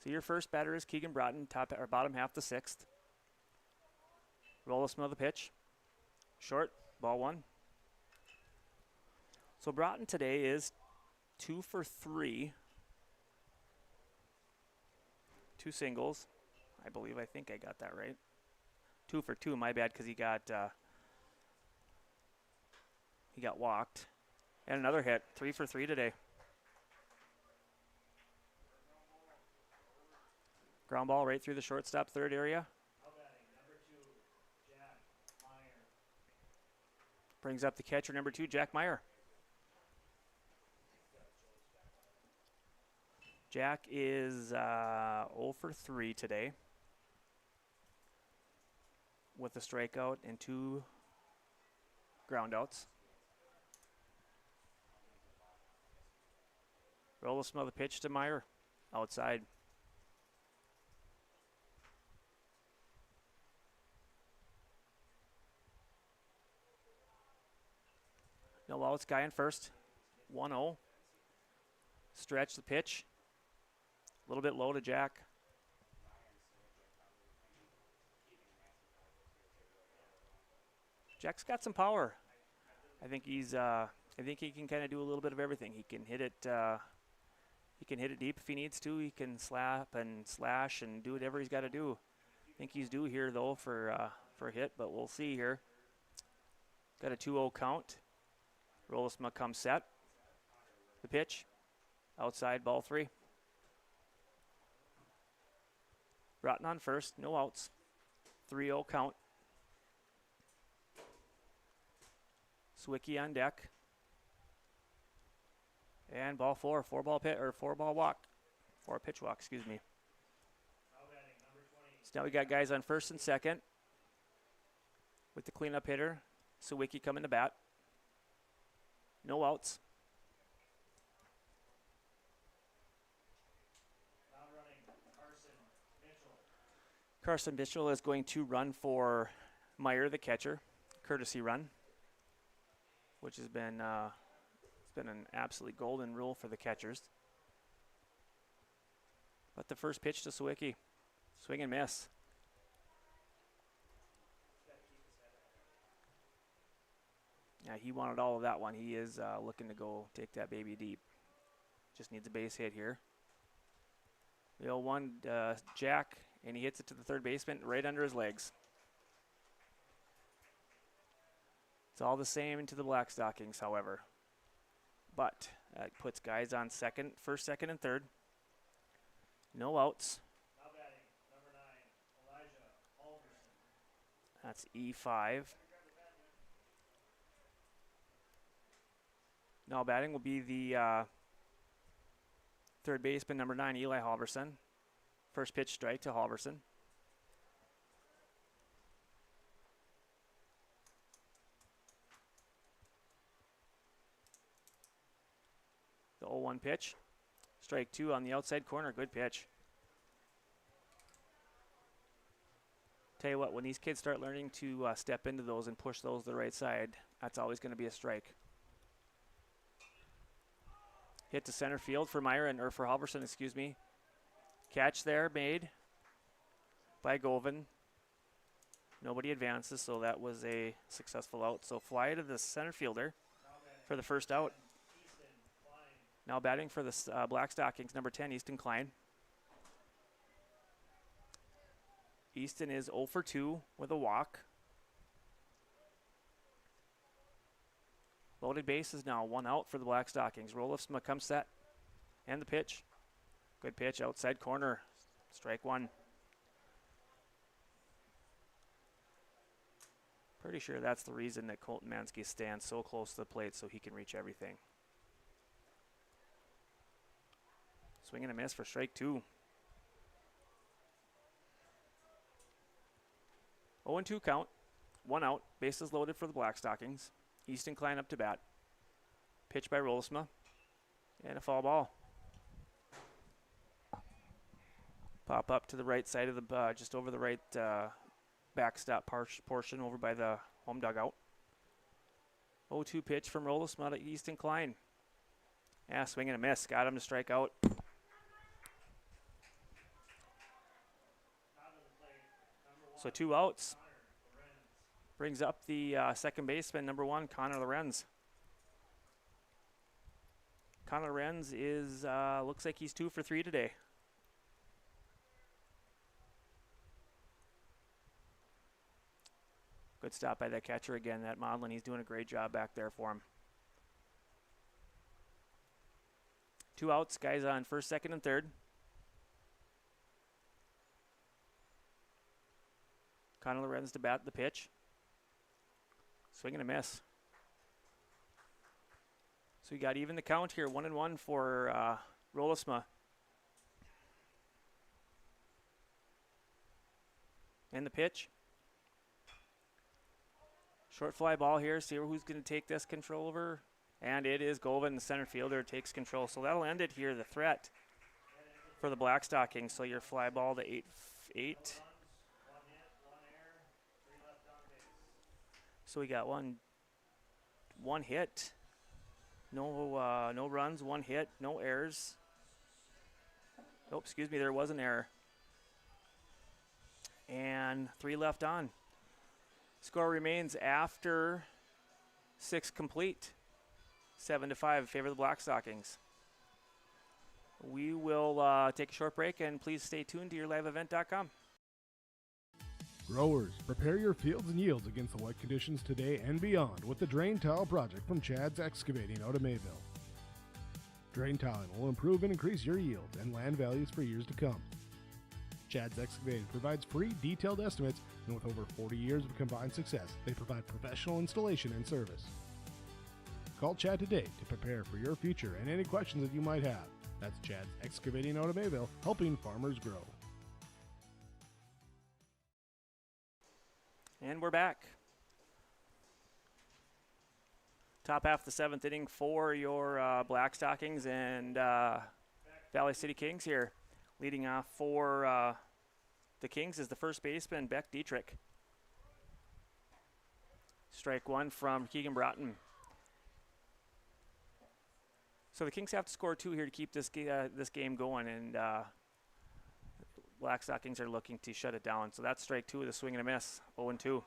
Speaker 1: So your first batter is Keegan Broughton, bottom half the sixth. Rolesma the pitch. Short, ball one. So Broughton today is 2 for 3. 2 singles, I believe. I think I got that right. 2 for 2, my bad, because he got walked. And another hit, 3 for 3 today. Ground ball right through the shortstop third area.
Speaker 2: Number 2, Jack Meyer.
Speaker 1: Brings up the catcher, number 2, Jack Meyer. Jack is 0 for 3 today with a strikeout and 2 groundouts. Rolesma the pitch to Meyer outside. No outs, guy in first. 1-0. Stretch the pitch. A little bit low to Jack. Jack's got some power. I think he can kind of do a little bit of everything. He can hit it. He can hit it deep if he needs to. He can slap and slash and do whatever he's got to do. I think he's due here though for a hit, but we'll see here. Got a 2-0 count. Rollisma comes set. The pitch. Outside, ball 3. Broughton on first, no outs. 3-0 count. Swicky on deck. And ball 4, 4-ball pit or 4-ball walk. Or pitch walk, excuse me. So now we got guys on first and second. With the cleanup hitter, Swicky coming to bat. No outs. Carson Mitchell is going to run for Meyer, the catcher, courtesy run, which has been it's been an absolutely golden rule for the catchers. But the first pitch to Sawicki, swing and miss. Yeah, he wanted all of that one. He is looking to go take that baby deep. Just needs a base hit here. The 0-1 Jack, and he hits it to the third baseman right under his legs. It's all the same into the Black Stockings, however. But that puts guys on first, second, and third. No outs.
Speaker 2: Now batting, number 9, Elijah Halverson.
Speaker 1: That's E5. Now batting will be the third baseman, number 9, Eli Halverson. First pitch strike to Halverson. The 0-1 pitch. Strike 2 on the outside corner. Good pitch. Tell you what, when these kids start learning to step into those and push those to the right side, that's always going to be a strike. Hit to center field for or for Halverson, excuse me. Catch there made by Govan. Nobody advances, so that was a successful out. So fly to the center fielder for the first out. Now batting for the Black Stockings, number 10, Easton Klein. Easton is 0 for 2 with a walk. Loaded bases now, 1 out for the Black Stockings. Rolifsma comes set. And the pitch. Good pitch, outside corner. Strike 1. Pretty sure that's the reason that Colton Mansky stands so close to the plate so he can reach everything. Swing and a miss for strike 2. 0-2 count. 1 out. Bases loaded for the Black Stockings. Easton Klein up to bat. Pitch by Rollisma. And a foul ball. Pop up to the right side of the, just over the right backstop portion over by the home dugout. 0-2 pitch from Rollisma to Easton Klein. Yeah, swing and a miss. Got him to strike out. So 2 outs. Brings up the second baseman, number 1, Connor Lorenz. Connor Lorenz is, looks like he's 2 for 3 today. Good stop by that catcher again, that Modlin. He's doing a great job back there for him. 2 outs, guys on first, second, and third. Connor Lorenz to bat the pitch. Swing and a miss. So we got even the count here, 1-1 for Rollisma. And the pitch. Short fly ball here. See who's going to take this control over. And it is Govan, the center fielder, takes control. So that'll end it here, the threat for the Black Stockings. So your fly ball to 8-8. So we got 1, one hit. No runs, one hit, no errors. Oh, excuse me, there was an error. And 3 left on. Score remains after 6 complete. 7-5 in favor of the Black Stockings. We will take a short break, and please stay tuned to yourliveevent.com.
Speaker 8: Growers, prepare your fields and yields against the wet conditions today and beyond with the Drain Tile Project from Chad's Excavating out of Mayville. Drain tiling will improve and increase your yield and land values for years to come. Chad's Excavating provides free detailed estimates, and with over 40 years of combined success, they provide professional installation and service. Call Chad today to prepare for your future and any questions that you might have. That's Chad's Excavating out of Mayville, helping farmers grow.
Speaker 1: And we're back. Top half of the 7th inning for your Black Stockings and Valley City Kings here. Leading off for the Kings is the first baseman, Beck Dietrich. Strike 1 from Keegan Broughton. So the Kings have to score 2 here to keep this game going, and Black Stockings are looking to shut it down. So that's strike 2 with a swing and a miss, 0-2.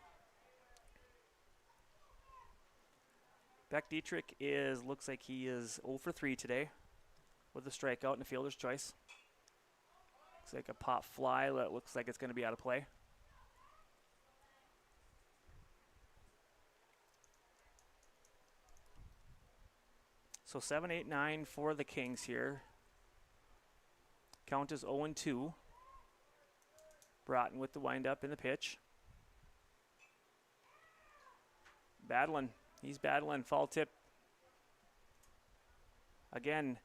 Speaker 1: Beck Dietrich looks like he is 0 for 3 today with a strikeout and a fielder's choice. Looks like a pop fly that looks like it's going to be out of play. So 7-8-9 for the Kings here. Count is 0-2. Broughton with the windup in the pitch. Battling. He's battling. Fall tip. Again,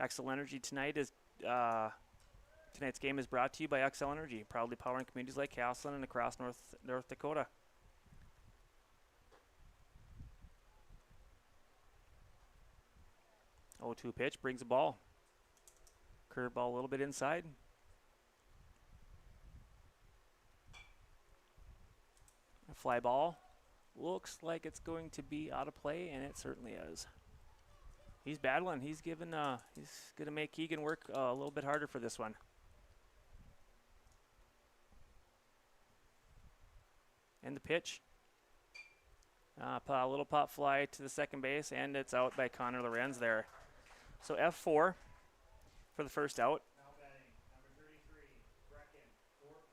Speaker 1: XL Energy tonight is tonight's game is brought to you by XL Energy, proudly powering communities like Castleton and across North Dakota. Oh, 2 pitch brings a ball. Curveball a little bit inside. A fly ball. Looks like it's going to be out of play, and it certainly is. He's battling. He's going to make Keegan work a little bit harder for this one. And the pitch. A little pop fly to the second base, and it's out by Connor Lorenz there. So F4 for the first out.
Speaker 2: Now batting, number 33, Brecken Thornton.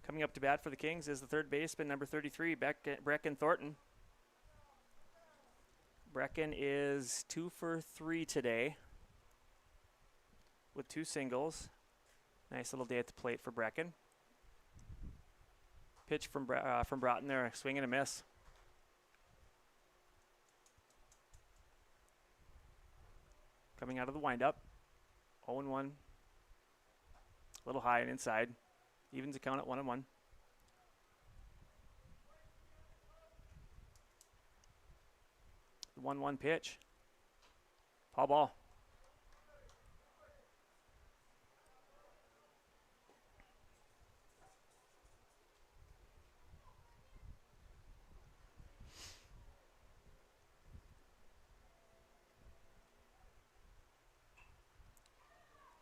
Speaker 1: Coming up to bat for the Kings is the third baseman, number 33, Brecken Thornton. Brecken is 2 for 3 today with 2 singles. Nice little day at the plate for Brecken. Pitch from Broughton there, swing and a miss. Coming out of the windup, 0-1. A little high and inside. Evens the count at 1-1. The 1-1 pitch. Foul ball.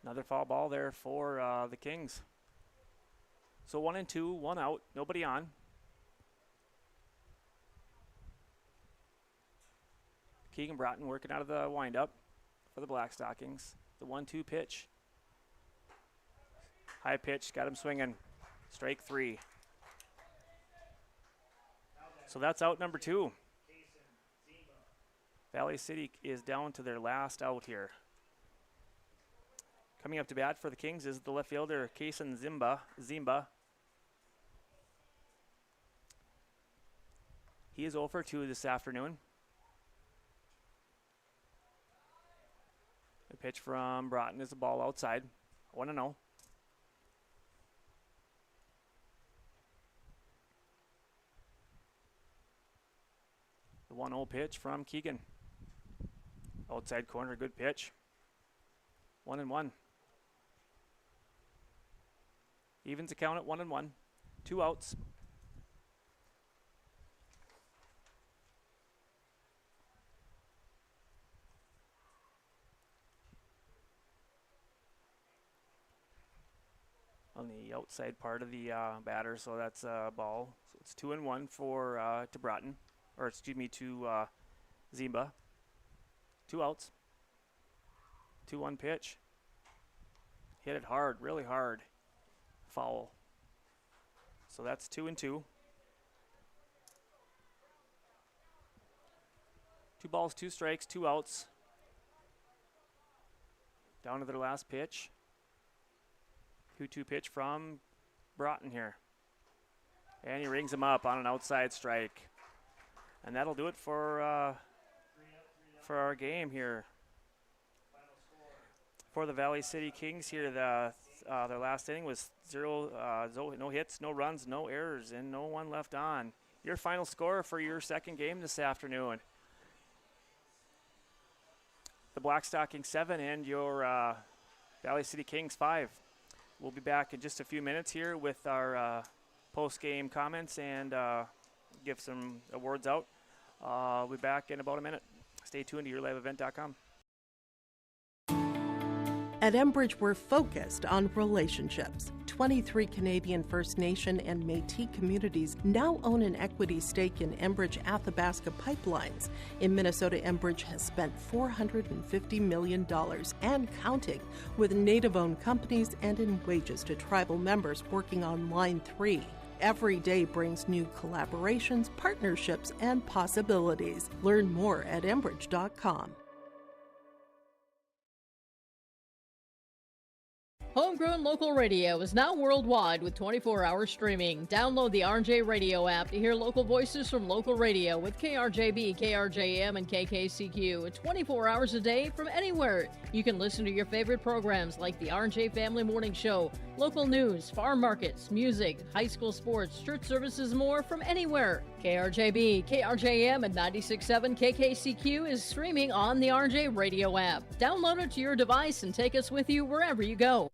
Speaker 1: Another foul ball there for the Kings. So 1-2, 1 out, nobody on. Keegan Broughton working out of the windup for the Black Stockings. The 1-2 pitch. High pitch, got him swinging. Strike 3. So that's out number 2. Valley City is down to their last out here. Coming up to bat for the Kings is the left fielder, Kaysen Zimba. He is 0 for 2 this afternoon. The pitch from Broughton is the ball outside. 1-0. The 1-0 pitch from Keegan. Outside corner, good pitch. 1-1. Evens the count at 1-1. 2 outs. on the outside part of the batter, so that's a ball. So it's 2-1 for to Broughton, or excuse me, to Zimba. 2 outs. 2-1 pitch. Hit it hard, really hard. Foul. So that's 2-2. 2 balls, 2 strikes, 2 outs. Down to their last pitch. 2-2 pitch from Broughton here. And he rings him up on an outside strike. And that'll do it for our game here. For the Valley City Kings here, their last inning was no hits, no runs, no errors, and no one left on. Your final score for your second game this afternoon. The Black Stockings 7 and your Valley City Kings 5. We'll be back in just a few minutes here with our post-game comments and give some awards out. We'll be back in about a minute. Stay tuned to yourliveevent.com.
Speaker 9: At Enbridge, we're focused on relationships. 23 Canadian First Nation and Métis communities now own an equity stake in Enbridge Athabasca Pipelines. In Minnesota, Enbridge has spent $450 million and counting, with Native-owned companies and in wages to tribal members working on Line 3. Every day brings new collaborations, partnerships, and possibilities. Learn more at Enbridge.com.
Speaker 3: Homegrown local radio is now worldwide with 24-hour streaming. Download the RJ Radio app to hear local voices from local radio with KRJB, KRJM, and KKCQ 24 hours a day from anywhere. You can listen to your favorite programs like the RJ Family Morning Show, local news, farm markets, music, high school sports, church services, more from anywhere. KRJB, KRJM, and 96.7 KKCQ is streaming on the RJ Radio app. Download it to your device and take us with you wherever you go.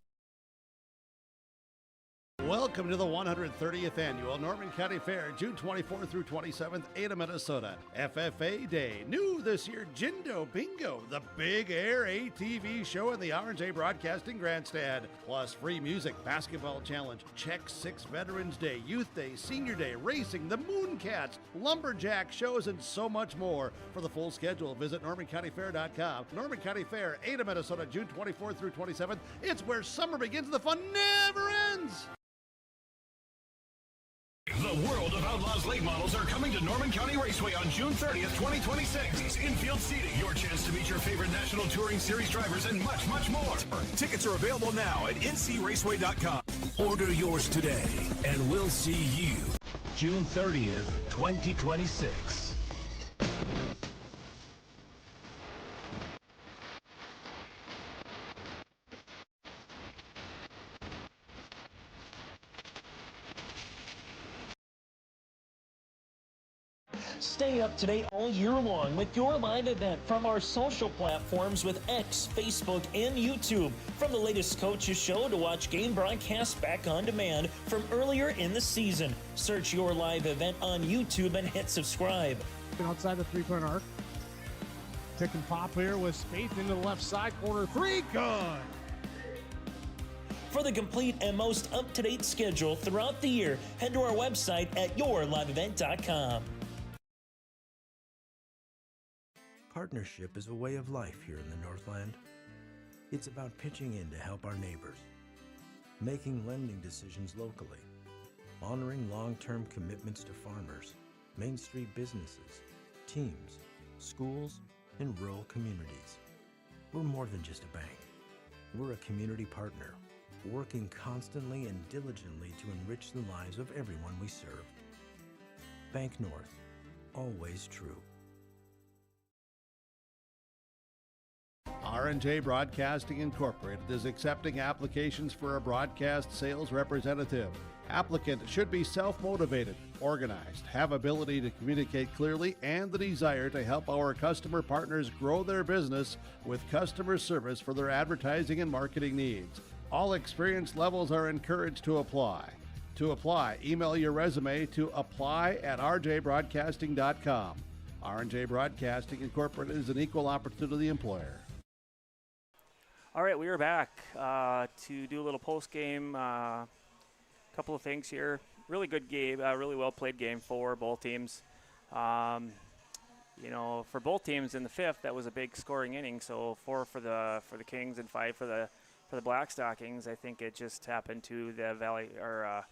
Speaker 10: Welcome to the 130th Annual Norman County Fair, June 24th through 27th, Ada, Minnesota. FFA Day. New this year, Jindo Bingo, the Big Air ATV show in the R&J Broadcasting Grandstand. Plus free music, basketball challenge, Check 6 Veterans Day, Youth Day, Senior Day, racing, the Mooncats, lumberjack shows, and so much more. For the full schedule, visit NormanCountyFair.com. Norman County Fair, Ada, Minnesota, June 24th through 27th. It's where summer begins and the fun never ends.
Speaker 11: The World of Outlaws late models are coming to Norman County Raceway on June 30th, 2026. Infield seating, your chance to meet your favorite National Touring Series drivers, and much, much more. Tickets are available now at ncraceway.com.
Speaker 12: Order yours today, and we'll see you June 30th, 2026.
Speaker 6: Stay up to date all year long with your live event from our social platforms with X, Facebook, and YouTube. From the latest coaches show to watch game broadcasts back on demand from earlier in the season. Search your live event on YouTube and hit subscribe.
Speaker 8: Outside the three-point arc. Pick and pop here with Spaeth into the left side corner. 3, good.
Speaker 6: For the complete and most up-to-date schedule throughout the year, head to our website at yourliveevent.com.
Speaker 7: Partnership is a way of life here in the Northland. It's about pitching in to help our neighbors, making lending decisions locally, honoring long-term commitments to farmers, Main Street businesses, teams, schools, and rural communities. We're more than just a bank. We're a community partner, working constantly and diligently to enrich the lives of everyone we serve. Bank North, always true.
Speaker 10: R&J Broadcasting Incorporated is accepting applications for a broadcast sales representative. Applicant should be self-motivated, organized, have ability to communicate clearly, and the desire to help our customer partners grow their business with customer service for their advertising and marketing needs. All experience levels are encouraged to apply. To apply, email your resume to apply@rjbroadcasting.com. R&J Broadcasting Incorporated is an equal opportunity employer.
Speaker 1: All right, we are back to do a little post-game couple of things here. Really good game, really well played game for both teams. For both teams in the fifth, that was a big scoring inning. So 4 for the Kings and 5 for the Black Stockings. I think it just happened to the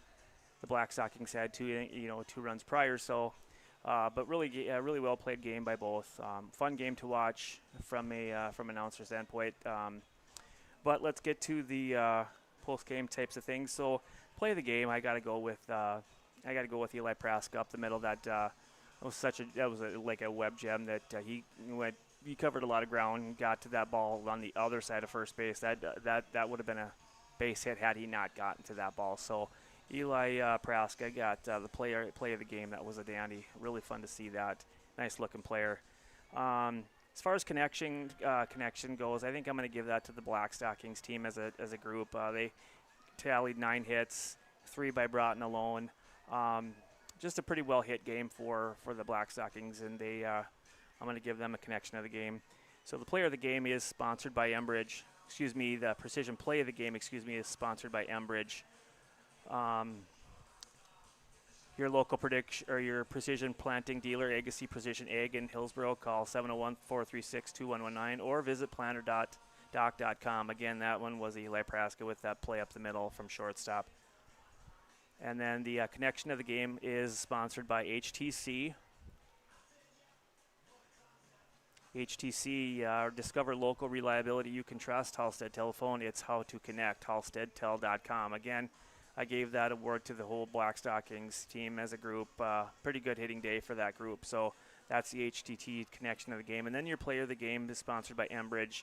Speaker 1: the Black Stockings had 2 runs prior. So, but really well played game by both. Fun game to watch from an announcer standpoint. But let's get to the post game types of things. So, play of the game. I got to go with Eli Praska up the middle. That was like a web gem that he covered a lot of ground and got to that ball on the other side of first base. That would have been a base hit had he not gotten to that ball. So Eli Praska got the play of the game. That was a dandy. Really fun to see that. Nice looking player. As far as connection goes, I think I'm going to give that to the Black Stockings team as a group. They tallied 9 hits, 3 by Broughton alone. Just a pretty well hit game for the Black Stockings, and I'm going to give them a connection of the game. So the player of the game is sponsored by Enbridge. The precision play of the game, is sponsored by Enbridge. Your local prediction or your precision planting dealer, Agassiz Precision Ag in Hillsborough. Call 701-436-2119 or visit planter.doc.com. Again, that one was Eli Praska with that play up the middle from shortstop. And then the connection of the game is sponsored by HTC. HTC, discover local reliability you can trust. Halstead Telephone, it's how to connect. HalsteadTel.com. Again, I gave that award to the whole Black Stockings team as a group. Pretty good hitting day for that group. So that's the HTT connection of the game. And then your player of the game is sponsored by Enbridge.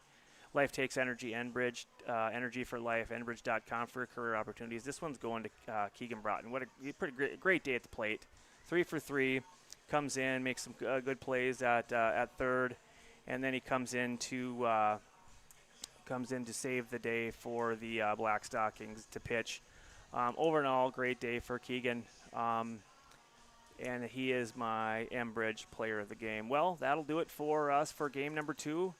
Speaker 1: Life takes energy. Enbridge, energy for life. Enbridge.com for career opportunities. This one's going to Keegan Broughton. What a pretty great day at the plate. 3 for 3. Comes in, makes some good plays at third. And then he comes in to save the day for the Black Stockings to pitch. Overall, great day for Keegan, and he is my Enbridge player of the game. Well, that'll do it for us for game number 2.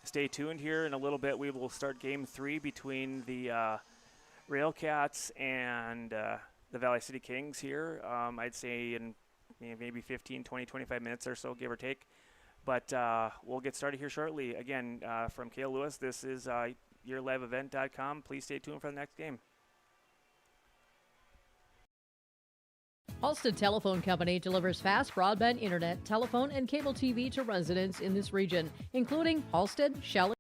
Speaker 1: Stay tuned here. In a little bit, we will start game 3 between the Railcats and the Valley City Kings here. I'd say in maybe 15, 20, 25 minutes or so, give or take. But we'll get started here shortly. Again, from Cale Lewis, this is yourliveevent.com. Please stay tuned for the next game.
Speaker 3: Halstead Telephone Company delivers fast broadband internet, telephone, and cable TV to residents in this region, including Halstead, Shelley,